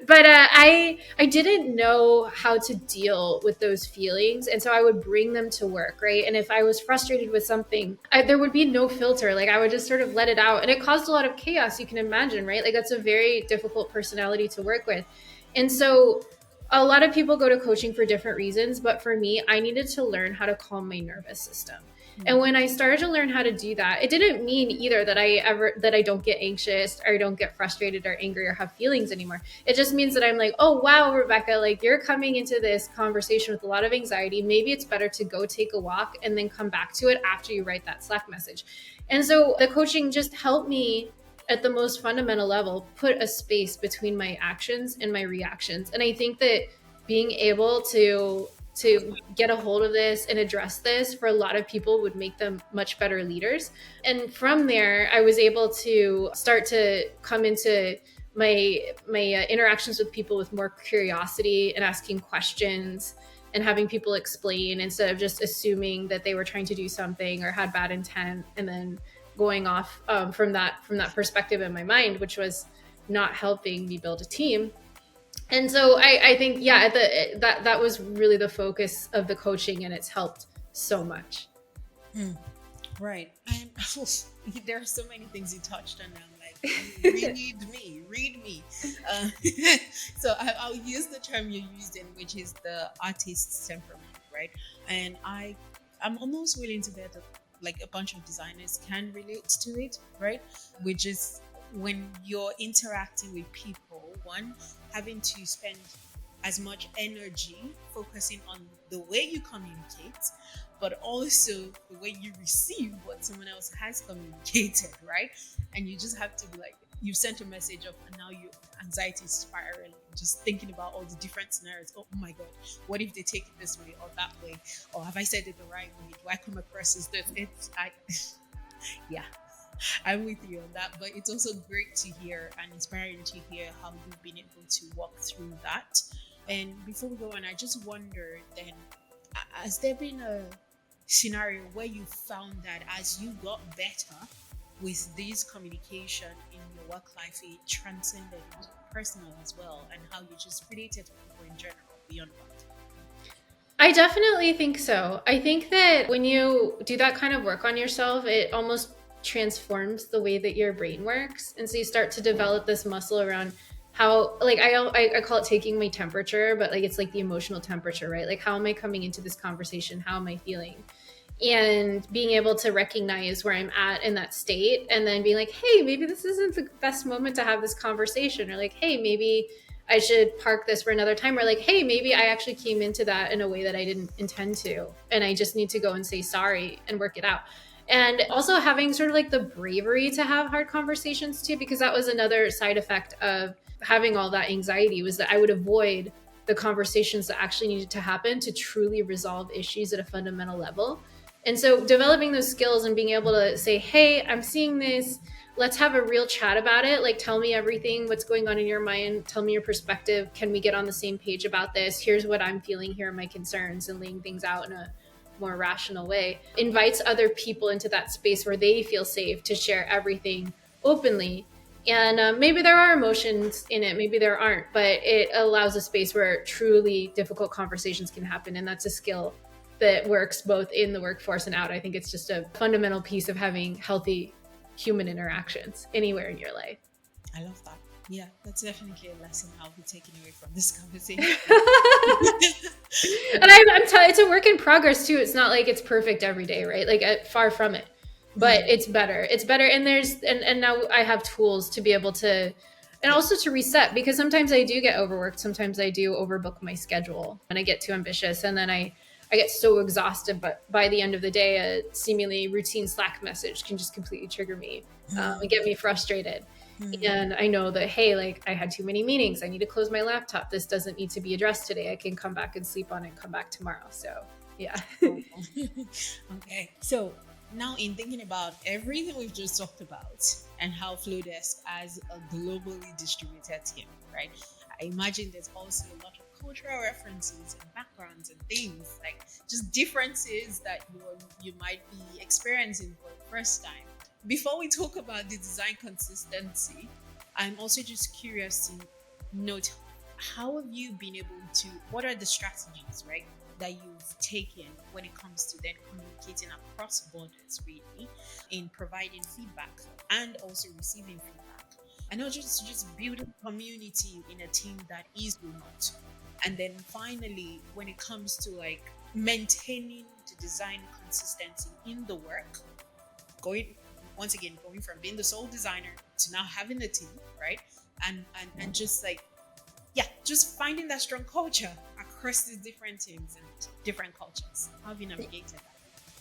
B: But I didn't know how to deal with those feelings. And so I would bring them to work, right? And if I was frustrated with something, there would be no filter. Like I would just sort of let it out. And it caused a lot of chaos, you can imagine, right? Like that's a very difficult personality to work with. And so a lot of people go to coaching for different reasons, but for me, I needed to learn how to calm my nervous system. And when I started to learn how to do that, it didn't mean either that I don't get anxious or don't get frustrated or angry or have feelings anymore. It just means that I'm like, oh, wow, Rebecca, like you're coming into this conversation with a lot of anxiety. Maybe it's better to go take a walk and then come back to it after you write that Slack message. And so the coaching just helped me at the most fundamental level, put a space between my actions and my reactions. And I think that being able to get a hold of this and address this for a lot of people would make them much better leaders. And from there, I was able to start to come into my interactions with people with more curiosity and asking questions and having people explain instead of just assuming that they were trying to do something or had bad intent and then going off from that perspective in my mind, which was not helping me build a team. And so I think, yeah, that was really the focus of the coaching, and it's helped so much.
A: Right. And there are so many things you touched on. I'm like, read me. Uh, so I'll use the term you used in, which is the artist's temperament, right? And I'm almost willing to bet that like a bunch of designers can relate to it, right? Which is when you're interacting with people, one, having to spend as much energy focusing on the way you communicate, but also the way you receive what someone else has communicated, right? And you just have to be like, you sent a message of, and now your anxiety is spiraling, just thinking about all the different scenarios. Oh my God, what if they take it this way or that way? Or have I said it the right way? Do I come across as this? Yeah, I'm with you on that. But it's also great to hear and inspiring to hear how you've been able to walk through that. And before we go on, I just wonder then, has there been a scenario where you found that as you got better with this communication in your work life, it transcended into personal as well, and how you just related to people in general beyond work?
B: I definitely think so. I think that when you do that kind of work on yourself, it almost transforms the way that your brain works. And so you start to develop this muscle around how, like, I call it taking my temperature, but like it's like the emotional temperature, right? Like, how am I coming into this conversation? How am I feeling? And being able to recognize where I'm at in that state, and then being like, hey, maybe this isn't the best moment to have this conversation, or like, hey, maybe I should park this for another time, or like, hey, maybe I actually came into that in a way that I didn't intend to, and I just need to go and say sorry and work it out. And also having sort of like the bravery to have hard conversations too, because that was another side effect of having all that anxiety, was that I would avoid the conversations that actually needed to happen to truly resolve issues at a fundamental level. And so developing those skills and being able to say, hey, I'm seeing this. Let's have a real chat about it. Like, tell me everything, what's going on in your mind. Tell me your perspective. Can we get on the same page about this? Here's what I'm feeling. Here are my concerns, and laying things out in a more rational way. Invites other people into that space where they feel safe to share everything openly. And maybe there are emotions in it, maybe there aren't, but it allows a space where truly difficult conversations can happen. And that's a skill that works both in the workforce and out. I think it's just a fundamental piece of having healthy human interactions anywhere in your life.
A: I love that. Yeah, that's definitely a lesson I'll be taking away from this conversation.
B: And I'm telling, it's a work in progress too. It's not like it's perfect every day, right? Like, far from it, but it's better. It's better. And and now I have tools to be able to, and also to reset, because sometimes I do get overworked. Sometimes I do overbook my schedule and I get too ambitious, and then I get so exhausted, but by the end of the day, a seemingly routine Slack message can just completely trigger me and get me frustrated. And I know that, hey, like, I had too many meetings. I need to close my laptop. This doesn't need to be addressed today. I can come back and sleep on it and come back tomorrow. So, yeah.
A: Okay. So now, in thinking about everything we've just talked about and how Flodesk as a globally distributed team, right? I imagine there's also a lot of cultural references and backgrounds and things, like just differences that you might be experiencing for the first time. Before we talk about the design consistency, I'm also just curious to note, how have you been able to, what are the strategies, right, that you've taken when it comes to then communicating across borders, really, in providing feedback and also receiving feedback? And not just building community in a team that is remote. And then finally, when it comes to like maintaining the design consistency in the work, going going from being the sole designer to now having the team, right? And just like, yeah, just finding that strong culture across these different teams and different cultures. How have you navigated that?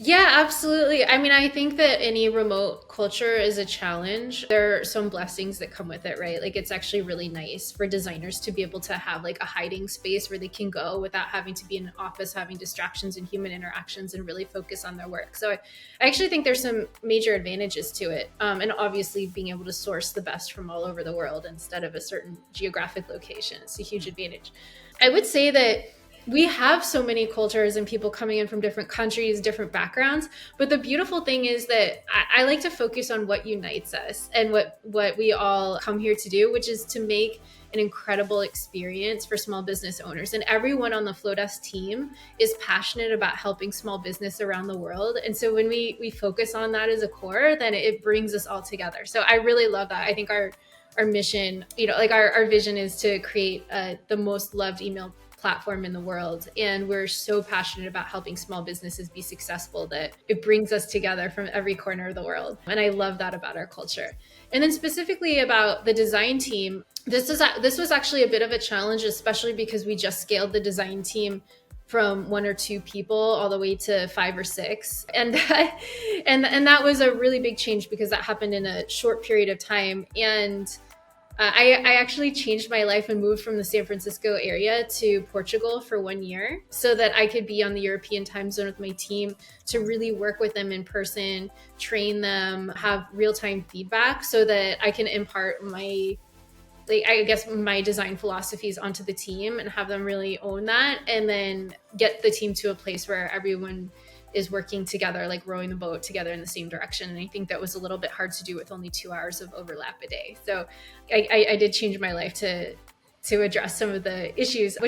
B: Yeah, absolutely. I mean, I think that any remote culture is a challenge. There are some blessings that come with it, right? Like, it's actually really nice for designers to be able to have like a hiding space where they can go without having to be in an office, having distractions and human interactions, and really focus on their work. So I actually think there's some major advantages to it. And obviously being able to source the best from all over the world instead of a certain geographic location. It's a huge advantage. I would say that we have so many cultures and people coming in from different countries, different backgrounds. But the beautiful thing is that I like to focus on what unites us and what we all come here to do, which is to make an incredible experience for small business owners. And everyone on the Flodesk team is passionate about helping small business around the world. And so when we focus on that as a core, then it brings us all together. So I really love that. I think our mission, like our vision is to create the most loved email platform in the world. And we're so passionate about helping small businesses be successful that it brings us together from every corner of the world. And I love that about our culture. And then specifically about the design team, This was actually a bit of a challenge, especially because we just scaled the design team from 1 or 2 people all the way to 5 or 6, and that was a really big change because that happened in a short period of time. And I actually changed my life and moved from the San Francisco area to Portugal for 1 year so that I could be on the European time zone with my team to really work with them in person, train them, have real time feedback so that I can impart I guess my design philosophies onto the team and have them really own that, and then get the team to a place where everyone is working together, like rowing the boat together in the same direction. And I think that was a little bit hard to do with only 2 hours of overlap a day. So I did change my life to address some of the issues,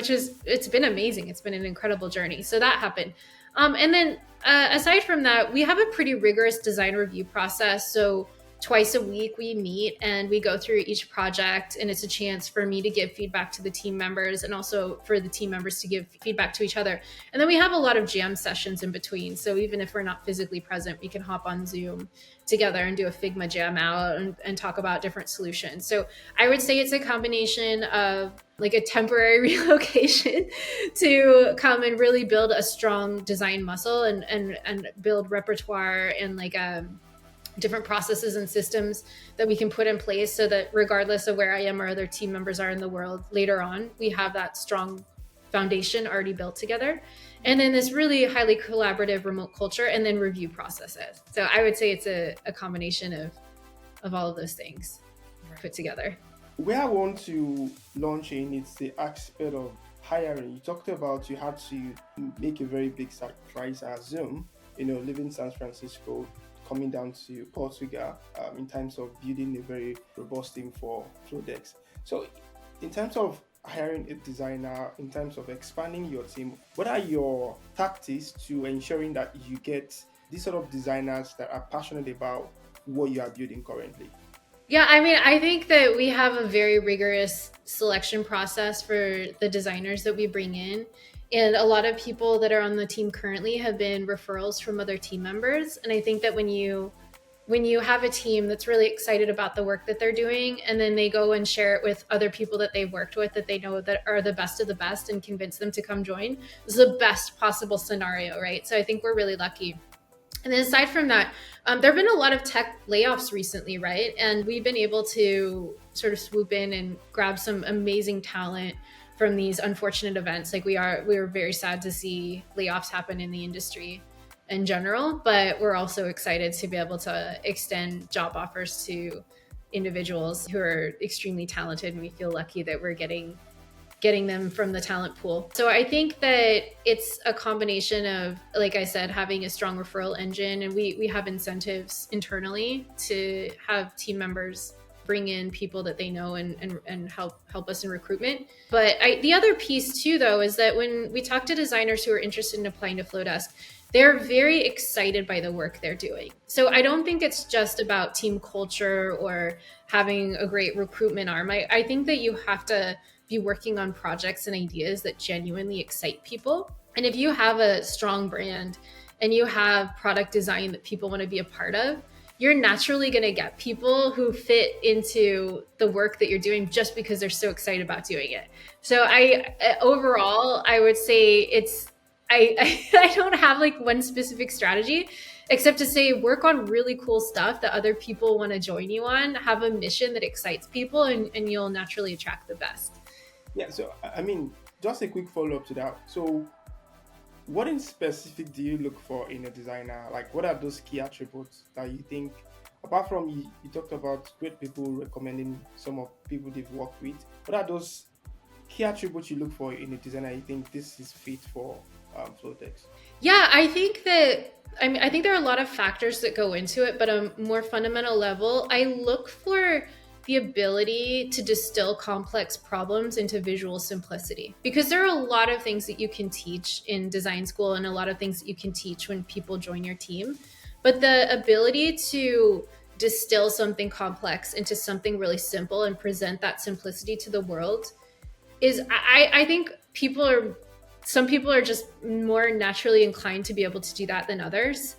B: it's been amazing. It's been an incredible journey. So that happened. And then aside from that, we have a pretty rigorous design review process. So twice a week we meet and we go through each project, and it's a chance for me to give feedback to the team members and also for the team members to give feedback to each other. And then we have a lot of jam sessions in between, so even if we're not physically present, we can hop on Zoom together and do a Figma jam out and talk about different solutions. So I would say it's a combination of like a temporary relocation to come and really build a strong design muscle and build repertoire and different processes and systems that we can put in place so that regardless of where I am or other team members are in the world later on, we have that strong foundation already built together. And then this really highly collaborative remote culture, and then review processes. So I would say it's a combination of all of those things put together.
C: Where I want to launch in, it's the aspect of hiring. You talked about you had to make a very big sacrifice at Zoom, leaving San Francisco, coming down to Portugal, in terms of building a very robust team for Flodesk. So in terms of hiring a designer, in terms of expanding your team, what are your tactics to ensuring that you get these sort of designers that are passionate about what you are building currently?
B: Yeah, I mean, I think that we have a very rigorous selection process for the designers that we bring in. And a lot of people that are on the team currently have been referrals from other team members. And I think that when you have a team that's really excited about the work that they're doing, and then they go and share it with other people that they've worked with that they know that are the best of the best and convince them to come join, this is the best possible scenario, right? So I think we're really lucky. And then aside from that, there have been a lot of tech layoffs recently, right? And we've been able to sort of swoop in and grab some amazing talent from these unfortunate events. Like we were very sad to see layoffs happen in the industry in general, but we're also excited to be able to extend job offers to individuals who are extremely talented, and we feel lucky that we're getting them from the talent pool. So I think that it's a combination of, like I said, having a strong referral engine, and we have incentives internally to have team members bring in people that they know and help us in recruitment. But the other piece too, though, is that when we talk to designers who are interested in applying to Flodesk, they're very excited by the work they're doing. So I don't think it's just about team culture or having a great recruitment arm. I think that you have to be working on projects and ideas that genuinely excite people. And if you have a strong brand and you have product design that people want to be a part of, you're naturally going to get people who fit into the work that you're doing just because they're so excited about doing it. So overall, I would say I don't have like one specific strategy, except to say work on really cool stuff that other people want to join you on, have a mission that excites people, and you'll naturally attract the best.
C: Yeah, so I mean, just a quick follow up to that. So, what in specific do you look for in a designer? Like, what are those key attributes that you think, apart from you talked about great people recommending some of people they've worked with, what are those key attributes you look for in a designer you think this is fit for Flodesk?
B: Yeah, I think there are a lot of factors that go into it, but a more fundamental level, I look for the ability to distill complex problems into visual simplicity, because there are a lot of things that you can teach in design school and a lot of things that you can teach when people join your team, but the ability to distill something complex into something really simple and present that simplicity to the world is, I think some people are just more naturally inclined to be able to do that than others.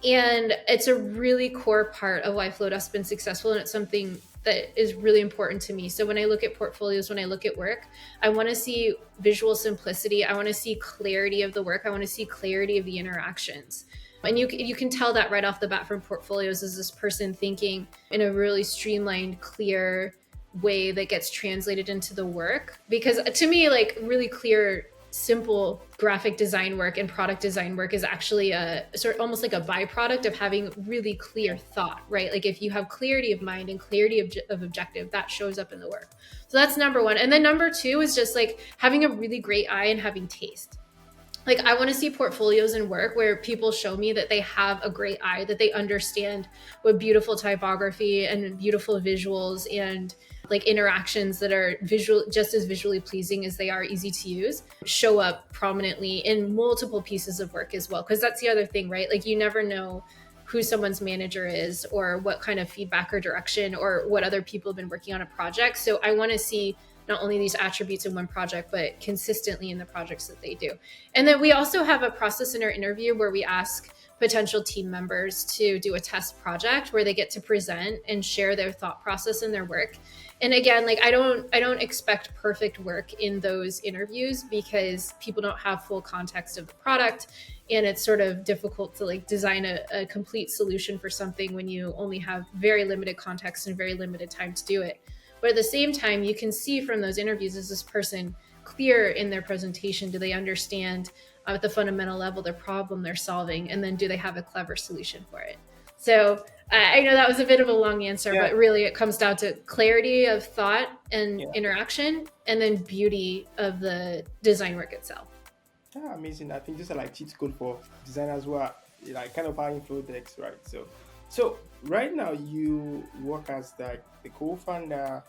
B: And it's a really core part of why Flodesk has been successful. And it's something that is really important to me. So when I look at portfolios, when I look at work, I want to see visual simplicity. I want to see clarity of the work. I want to see clarity of the interactions. And you can tell that right off the bat from portfolios. Is this person thinking in a really streamlined, clear way that gets translated into the work? Because to me, like really clear, simple graphic design work and product design work is actually a sort of almost like a byproduct of having really clear thought, right? Like if you have clarity of mind and clarity of objective, that shows up in the work. So that's number one. And then number two is just like having a really great eye and having taste. Like I want to see portfolios and work where people show me that they have a great eye, that they understand what beautiful typography and beautiful visuals and like interactions that are visual, just as visually pleasing as they are easy to use, show up prominently in multiple pieces of work as well. Because that's the other thing, right? Like you never know who someone's manager is or what kind of feedback or direction or what other people have been working on a project. So I want to see not only these attributes in one project, but consistently in the projects that they do. And then we also have a process in our interview where we ask potential team members to do a test project where they get to present and share their thought process in their work. And again, like I don't expect perfect work in those interviews because people don't have full context of the product, and it's sort of difficult to like design a complete solution for something when you only have very limited context and very limited time to do it. But at the same time, you can see from those interviews, is this person clear in their presentation? Do they understand at the fundamental level their problem they're solving? And then do they have a clever solution for it? So I know that was a bit of a long answer, but really it comes down to clarity of thought and interaction, and then beauty of the design work itself.
C: Yeah, amazing. I think these are like cheat code for designers who are like kind of having Flodesk, right? So right now you work as the co-founder,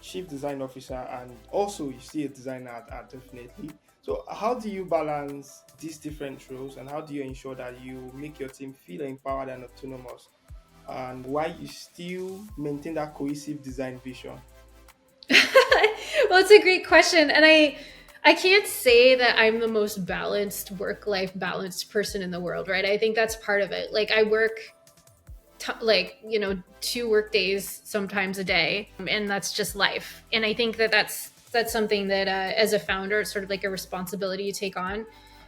C: chief design officer, and also you see a designer definitely. So how do you balance these different roles, and how do you ensure that you make your team feel empowered and autonomous, and why you still maintain that cohesive design vision?
B: Well, it's a great question. And I can't say that I'm the most balanced work-life balanced person in the world, right? I think that's part of it. Like I work like 2 work days sometimes a day, and that's just life. And I think that that's something that as a founder, it's sort of like a responsibility you take on.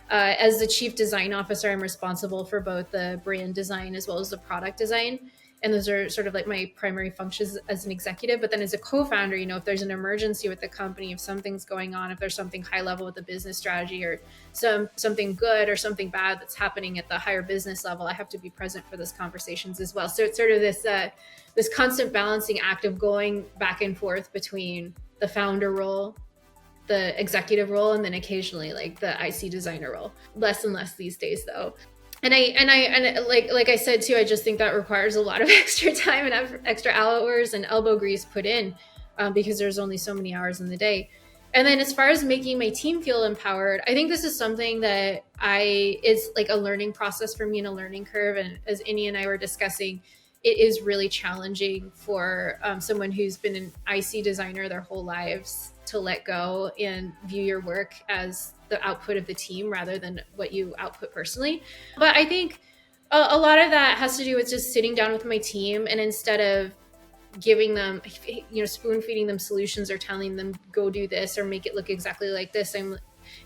B: As the chief design officer, I'm responsible for both the brand design as well as the product design, and those are sort of like my primary functions as an executive. But then as a co-founder, if there's an emergency with the company, if something's going on, if there's something high level with the business strategy, or something good or something bad that's happening at the higher business level, I have to be present for those conversations as well. So it's sort of this constant balancing act of going back and forth between the founder role, the executive role, and then occasionally like the IC designer role. Less and less these days though. And like I said too, I just think that requires a lot of extra time and extra hours and elbow grease put in, because there's only so many hours in the day. And then as far as making my team feel empowered, I think this is something that is like a learning process for me and a learning curve. And as Innie and I were discussing, it is really challenging for someone who's been an IC designer their whole lives to let go and view your work as the output of the team rather than what you output personally. But I think a lot of that has to do with just sitting down with my team, and instead of giving them, spoon feeding them solutions or telling them go do this or make it look exactly like this,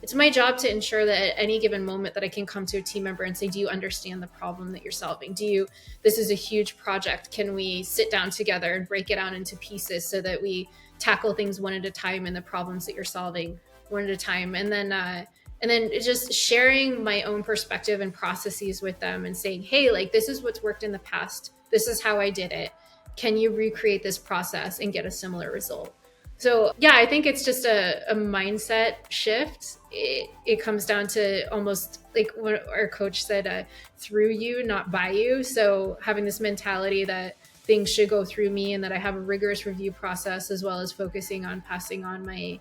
B: it's my job to ensure that at any given moment that I can come to a team member and say, do you understand the problem that you're solving? This is a huge project. Can we sit down together and break it out into pieces so that we tackle things one at a time, and the problems that you're solving one at a time? And then just sharing my own perspective and processes with them and saying, hey, like this is what's worked in the past. This is how I did it. Can you recreate this process and get a similar result? So yeah, I think it's just a mindset shift. It comes down to almost like what our coach said, through you, not by you. So having this mentality that things should go through me and that I have a rigorous review process, as well as focusing on passing on my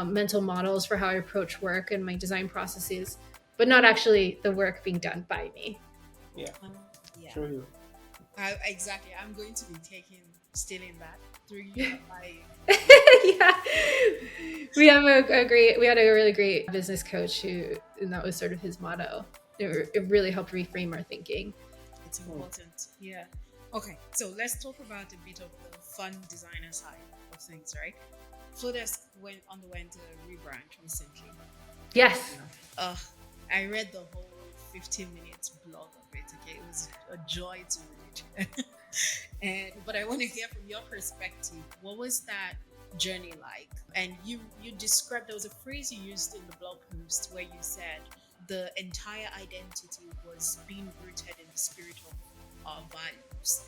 B: mental models for how I approach work and my design processes, but not actually the work being done by me.
C: Yeah,
A: yeah.
C: True.
A: Exactly. I'm going to be stealing that through you.
B: Yeah, we had a really great business coach and that was sort of his motto. It really helped reframe our thinking.
A: It's important. Yeah. Okay, so let's talk about a bit of the fun designer side of things, right? Flodesk underwent a rebrand recently.
B: Yes.
A: Uh, I read the whole 15 minutes blog of it. Okay, it was a joy to read. And but I want to hear from your perspective. What was that journey like? And you described, there was a phrase you used in the blog post where you said the entire identity was being rooted in the spirit of our values.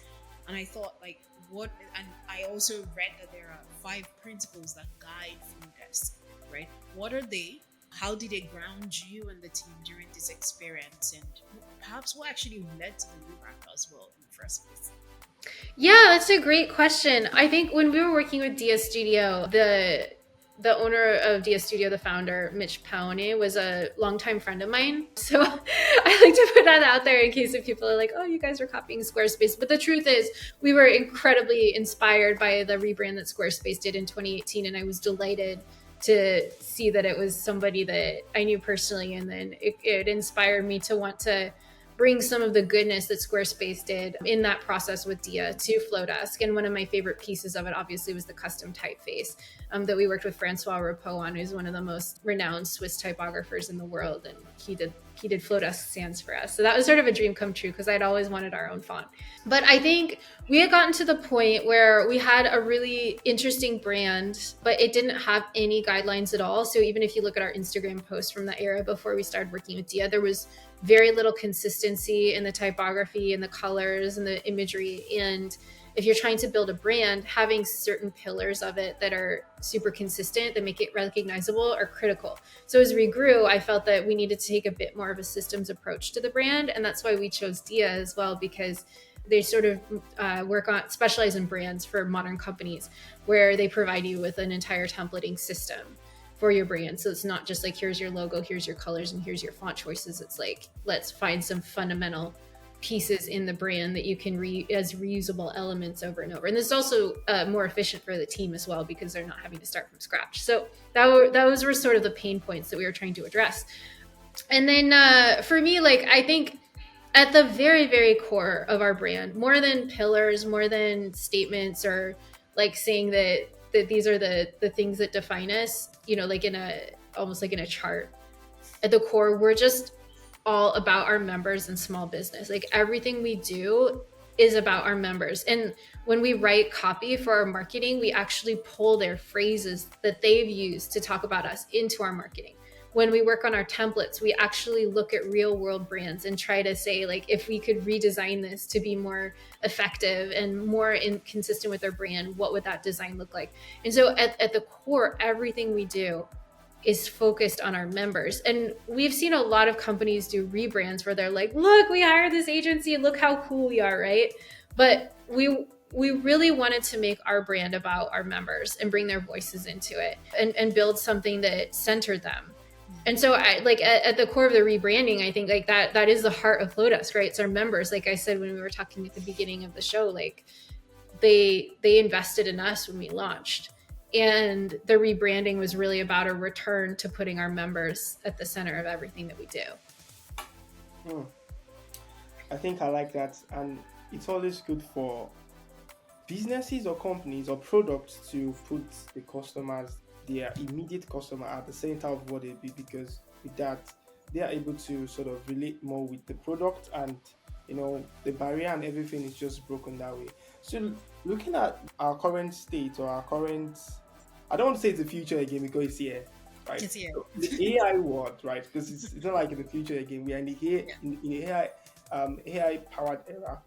A: And I thought, like, what? And I also read that there are 5 principles that guide Flowdesk, right? What are they? How did they ground you and the team during this experience? And perhaps what actually led to the rebrand as well in the first place?
B: Yeah, that's a great question. I think when we were working with Dia Studio, the owner of Dia Studio, the founder, Mitch Paone, was a longtime friend of mine. So I like to put that out there in case if people are like, oh, you guys are copying Squarespace. But the truth is, we were incredibly inspired by the rebrand that Squarespace did in 2018. And I was delighted to see that it was somebody that I knew personally. And then it inspired me to want to bring some of the goodness that Squarespace did in that process with Dia to Flodesk. And one of my favorite pieces of it, obviously, was the custom typeface that we worked with Francois Rapot on, who's one of the most renowned Swiss typographers in the world. And he did Flodesk sans for us. So that was sort of a dream come true because I'd always wanted our own font. But I think we had gotten to the point where we had a really interesting brand, but it didn't have any guidelines at all. So even if you look at our Instagram posts from that era before we started working with Dia, there was very little consistency in the typography and the colors and the imagery. And if you're trying to build a brand, having certain pillars of it that are super consistent, that make it recognizable, are critical. So as we grew, I felt that we needed to take a bit more of a systems approach to the brand. And that's why we chose Dia as well, because they sort of specialize in brands for modern companies where they provide you with an entire templating system for your brand. So it's not just like, here's your logo, here's your colors, and here's your font choices. It's like, let's find some fundamental pieces in the brand that you can as reusable elements over and over. And this is also more efficient for the team as well, because they're not having to start from scratch. So those were sort of the pain points that we were trying to address. And then for me, like, I think at the very, very core of our brand, more than pillars, more than statements, or like saying that these are the things that define us, like almost like in a chart, at the core, we're just all about our members and small business. Like, everything we do is about our members. And when we write copy for our marketing, we actually pull their phrases that they've used to talk about us into our marketing. When we work on our templates, we actually look at real world brands and try to say, like, if we could redesign this to be more effective and more consistent with our brand, what would that design look like? And so at the core, everything we do is focused on our members. And we've seen a lot of companies do rebrands where they're like, look, we hired this agency, look how cool we are, right? But we really wanted to make our brand about our members and bring their voices into it and build something that centered them. And so I like at the core of the rebranding, I think like that is the heart of Flowdesk, right? It's our members. Like I said when we were talking at the beginning of the show, like they invested in us when we launched. And the rebranding was really about a return to putting our members at the center of everything that we do.
C: I think I like that. And it's always good for businesses or companies or products to put the customers, their immediate customer, at the center of what they do, because with that they are able to sort of relate more with the product, and the barrier and everything is just broken that way. So looking at our current state, or our current, I don't want to say it's the future again because it's here, right?
A: It's here.
C: So the AI world, right? Because it's not like in the future again. We are in the AI AI powered era.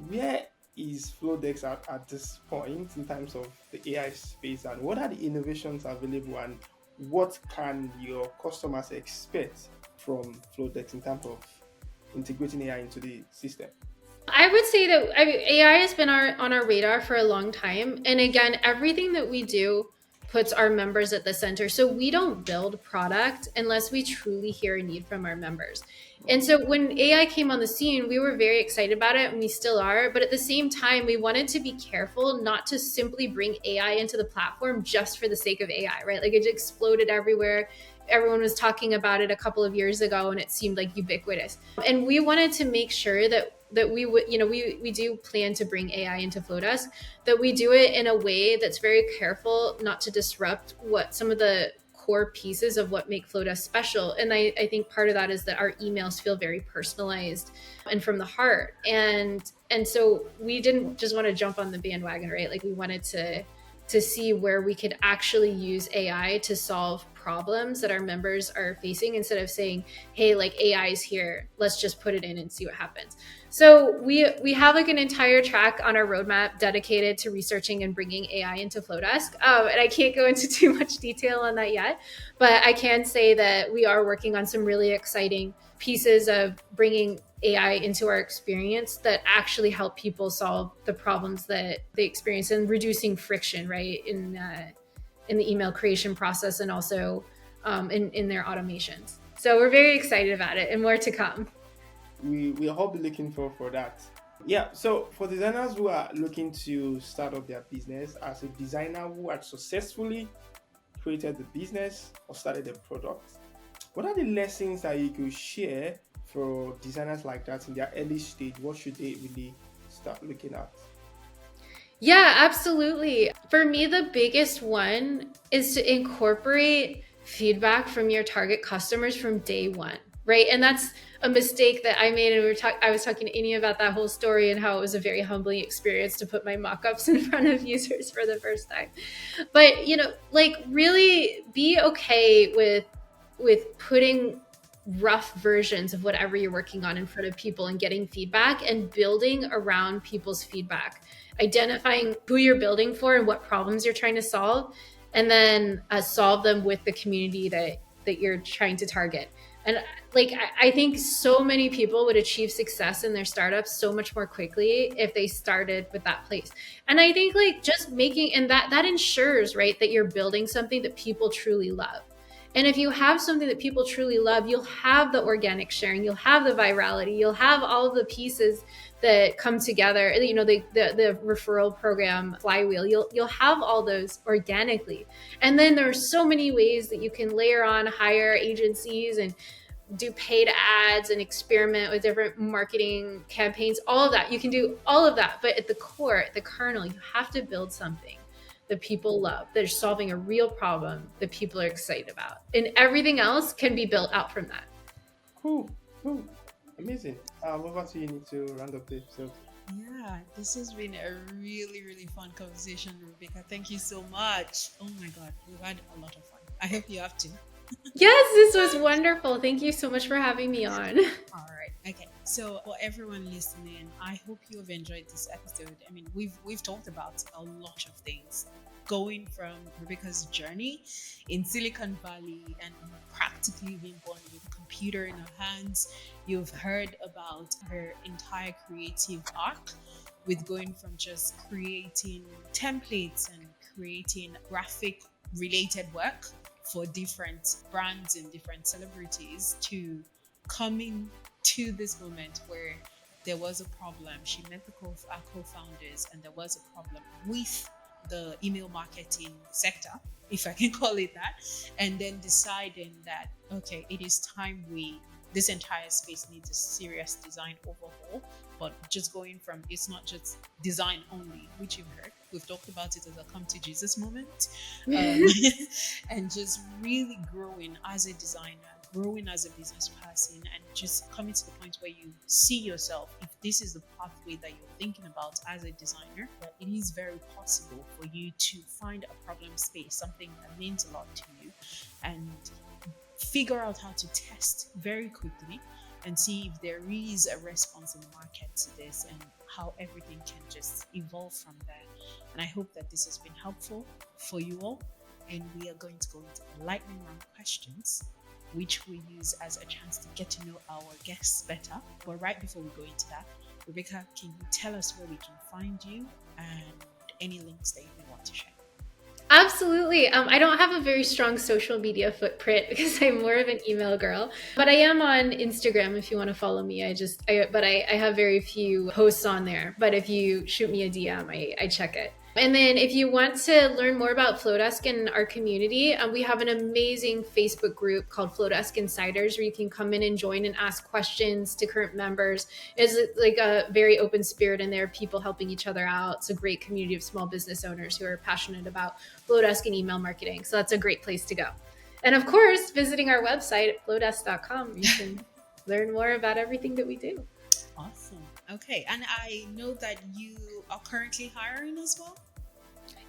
C: Where is Flodesk at this point in terms of the AI space, and what are the innovations available, and what can your customers expect from Flodesk in terms of integrating AI into the system?
B: I would say that AI has been on our radar for a long time. And again, everything that we do puts our members at the center. So we don't build product unless we truly hear a need from our members. And so when AI came on the scene, we were very excited about it, and we still are. But at the same time, we wanted to be careful not to simply bring AI into the platform just for the sake of AI, right? Like, it exploded everywhere. Everyone was talking about it a couple of years ago, and it seemed like ubiquitous. And we wanted to make sure that that we would, we do plan to bring AI into Flowdesk, that we do it in a way that's very careful not to disrupt what some of the core pieces of what make Flowdesk special. And I think part of that is that our emails feel very personalized and from the heart. And so we didn't just want to jump on the bandwagon, right? Like we wanted to see where we could actually use AI to solve problems that our members are facing, instead of saying, hey, like AI is here, let's just put it in and see what happens. So we have like an entire track on our roadmap dedicated to researching and bringing AI into Flowdesk. And I can't go into too much detail on that yet, but I can say that we are working on some really exciting pieces of bringing AI into our experience that actually help people solve the problems that they experience, and reducing friction, right, in the email creation process, and also in their automations. So we're very excited about it, and more to come.
C: We all be looking for that. Yeah, so for designers who are looking to start up their business, as a designer who had successfully created the business or started a product, what are the lessons that you could share for designers like that in their early stage? What should they really start looking at?
B: Yeah, absolutely. For me, the biggest one is to incorporate feedback from your target customers from day one, right? And that's a mistake that I made. And I was talking to Ini about that whole story and how it was a very humbling experience to put my mock-ups in front of users for the first time. But, like really be okay with putting rough versions of whatever you're working on in front of people and getting feedback, and building around people's feedback, identifying who you're building for and what problems you're trying to solve, and then solve them with the community that you're trying to target. And like I think so many people would achieve success in their startups so much more quickly if they started with that place. And I think like just making, and that ensures, right, that you're building something that people truly love. And if you have something that people truly love, you'll have the organic sharing, you'll have the virality, you'll have all of the pieces that come together. The referral program, Flywheel, you'll have all those organically. And then there are so many ways that you can layer on, hire agencies and do paid ads and experiment with different marketing campaigns, all of that. You can do all of that. But at the core, at the kernel, you have to build something that people love, that are solving a real problem that people are excited about. And everything else can be built out from that.
C: Cool, cool, amazing. Over to you, need to round up the episode.
A: Yeah, this has been a really, really fun conversation, Rebecca. Thank you so much. Oh my God, we've had a lot of fun. I hope you have too.
B: Yes, this was wonderful. Thank you so much for having me on.
A: All right. Okay. So for everyone listening, I hope you have enjoyed this episode. I mean, we've talked about a lot of things, going from Rebecca's journey in Silicon Valley and practically being born with a computer in her hands. You've heard about her entire creative arc, with going from just creating templates and creating graphic related work for different brands and different celebrities, to coming to this moment where there was a problem. She met our co-founders, and there was a problem with the email marketing sector, if I can call it that, and then deciding that, okay, it is time this entire space needs a serious design overhaul. But just going from, it's not just design only, which you've heard, we've talked about it as a come to Jesus moment, and just really growing as a designer, growing as a business person, and just coming to the point where you see yourself, if this is the pathway that you're thinking about as a designer, that it is very possible for you to find a problem space, something that means a lot to you, and figure out how to test very quickly and see if there is a response in the market to this, and how everything can just evolve from there. And I hope that this has been helpful for you all. And we are going to go into the lightning round questions, which we use as a chance to get to know our guests better. But right before we go into that, Rebecca, can you tell us where we can find you and any links that you may want to share?
B: Absolutely. I don't have a very strong social media footprint because I'm more of an email girl, but I am on Instagram if you want to follow me. I have very few posts on there, but if you shoot me a DM, I check it. And then if you want to learn more about Flodesk and our community, we have an amazing Facebook group called Flodesk Insiders where you can come in and join and ask questions to current members. It's like a very open spirit in there, people helping each other out. It's a great community of small business owners who are passionate about Flodesk and email marketing. So that's a great place to go. And of course, visiting our website at flodesk.com, you can learn more about everything that we do.
A: Awesome. Okay. And I know that you are currently hiring as well.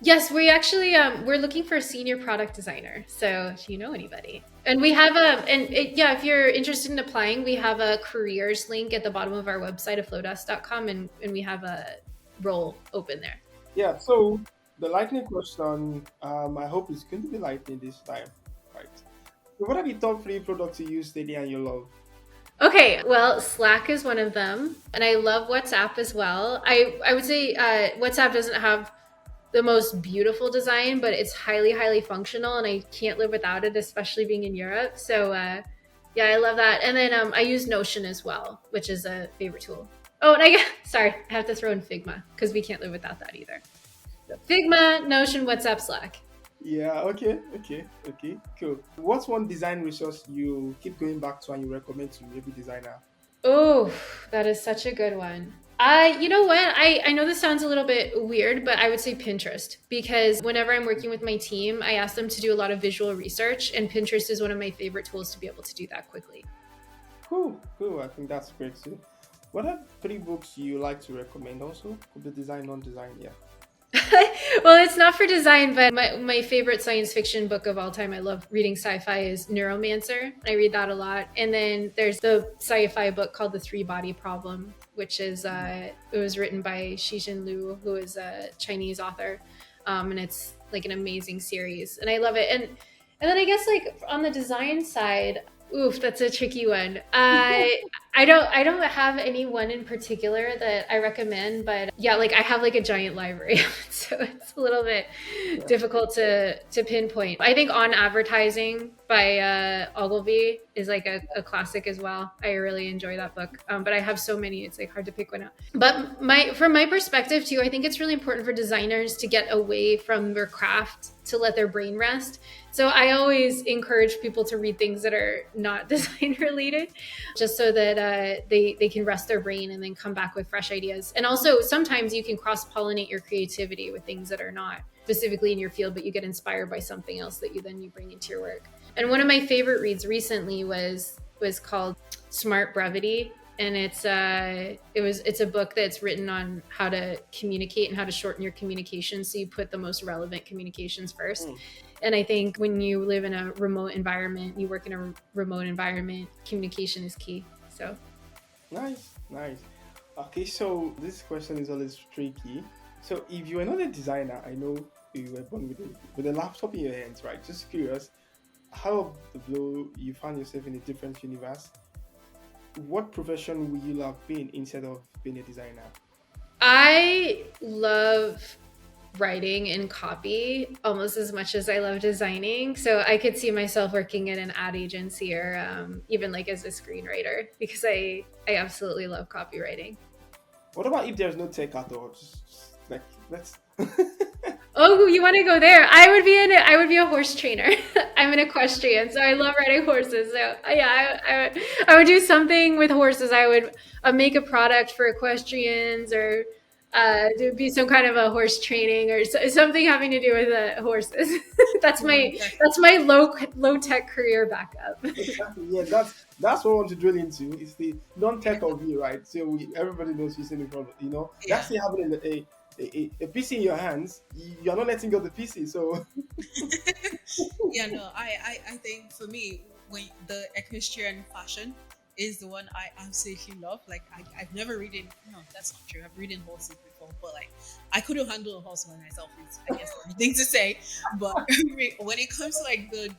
B: Yes, we actually we're looking for a senior product designer. So if you know anybody, and we have yeah, if you're interested in applying, we have a careers link at the bottom of our website at flodesk.com, and we have a role open there.
C: Yeah, so the lightning question, I hope it's going to be lightning this time, right? So what are the top three products you use daily and you love?
B: Okay, well, Slack is one of them, and I love WhatsApp as well. I would say WhatsApp doesn't have the most beautiful design, but it's highly functional, and I can't live without it, especially being in Europe. So yeah, I love that. And then I use Notion as well, which is a favorite tool. Oh, and sorry, I have to throw in Figma because we can't live without that either. So Figma, Notion, WhatsApp, Slack.
C: Yeah, okay, cool. What's one design resource you keep going back to and you recommend to every designer?
B: Oh, that is such a good one. You know what? I know this sounds a little bit weird, but I would say Pinterest because whenever I'm working with my team, I ask them to do a lot of visual research, and Pinterest is one of my favorite tools to be able to do that quickly.
C: Cool. I think that's great too. What are three books you like to recommend also? Could be design, non-design, yeah.
B: Well, it's not for design, but my favorite science fiction book of all time, I love reading sci-fi, is Neuromancer. I read that a lot. And then there's the sci-fi book called The Three Body Problem, which is it was written by Xijin Liu, who is a Chinese author. And it's like an amazing series. And I love it. And then I guess like on the design side, oof, that's a tricky one. I don't have any one in particular that I recommend, but yeah, like I have like a giant library, so it's a little bit difficult to pinpoint. I think On Advertising by Ogilvy is like a classic as well. I really enjoy that book, but I have so many, it's like hard to pick one out. But from my perspective too, I think it's really important for designers to get away from their craft to let their brain rest. So I always encourage people to read things that are not design related, just so that they can rest their brain and then come back with fresh ideas. And also sometimes you can cross-pollinate your creativity with things that are not specifically in your field, but you get inspired by something else that you bring into your work. And one of my favorite reads recently was called Smart Brevity. And it's a book that's written on how to communicate and how to shorten your communication, so you put the most relevant communications first. And I think when you live in a remote environment, you work in a remote environment, communication is key. So
C: Nice. Okay, so this question is always tricky. So if you were not a designer, I know you were born with a laptop in your hands, right? Just curious, how the blue you found yourself in a different universe? What profession would you have been instead of being a designer?
B: I love writing and copy almost as much as I love designing. So I could see myself working in an ad agency or even like as a screenwriter because I absolutely love copywriting.
C: What about if there's no tech at all? Just like let's.
B: Oh, you want to go there? I would be a horse trainer. I'm an equestrian, so I love riding horses. So yeah, I would do something with horses. I would make a product for equestrians, or there'd be some kind of a horse training or something having to do with horses. that's my low tech career backup.
C: Exactly. Yeah, that's what I want to drill into. It's the non-tech of you, right? So everybody knows you're sitting in front of,
A: Yeah.
C: that's the having a PC in your hands. You're not letting go of the PC. So
A: Yeah, no, I think for me, when the equestrian fashion is the one I absolutely love. Like I've never ridden, no, that's not true. I've ridden horses before, but like I couldn't handle a horse by myself is I guess the thing to say. But when it comes to like the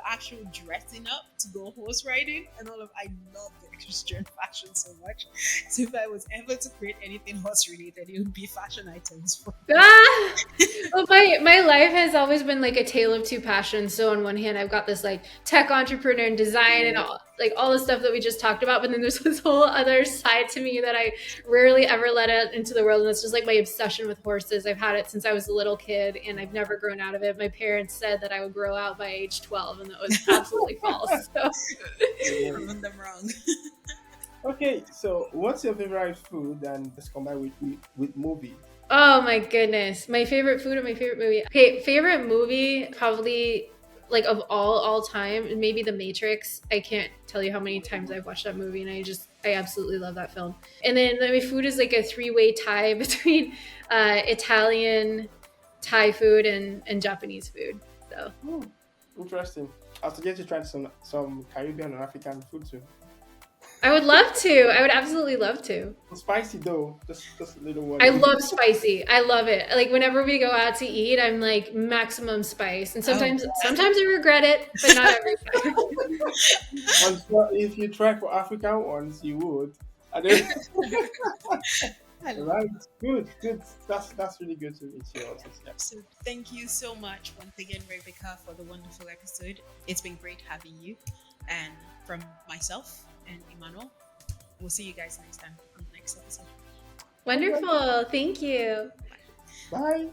A: actual dressing up to go horse riding and all of, I love the equestrian fashion so much. So if I was ever to create anything horse related, it would be fashion items for
B: Ah! Well, my life has always been like a tale of two passions. So on one hand, I've got this like tech entrepreneur and design and all like all the stuff that we just talked about. But then there's this whole other side to me that I rarely ever let out into the world. And it's just like my obsession with horses. I've had it since I was a little kid and I've never grown out of it. My parents said that I would grow out by age 12 and that was absolutely false. So
A: Proven them wrong.
C: Okay, so what's your favorite food and let's combine with movie?
B: oh my goodness. My favorite food or my favorite movie. Okay, favorite movie probably like of all time, maybe The Matrix. I can't tell you how many times I've watched that movie and I absolutely love that film. And then my food is like a three-way tie between Italian, Thai food and Japanese food. So
C: Hmm, interesting. I'll suggest you try some Caribbean or African food too.
B: I would love to. I would absolutely love to.
C: Spicy though, just a little
B: I
C: warning.
B: love spicy. I love it. Like whenever we go out to eat, I'm like maximum spice. And
A: Oh,
B: sometimes I regret it, but not every time.
C: I'm sure if you try for African ones, you would. And then,
A: I love
C: right, good, good. That's really good to meet you also. Yeah.
A: So thank you so much once again, Rebecca, for the wonderful episode. It's been great having you. And from myself and Emmanuel, we'll see you guys next time on the next episode.
B: Wonderful. Thank you.
C: Bye.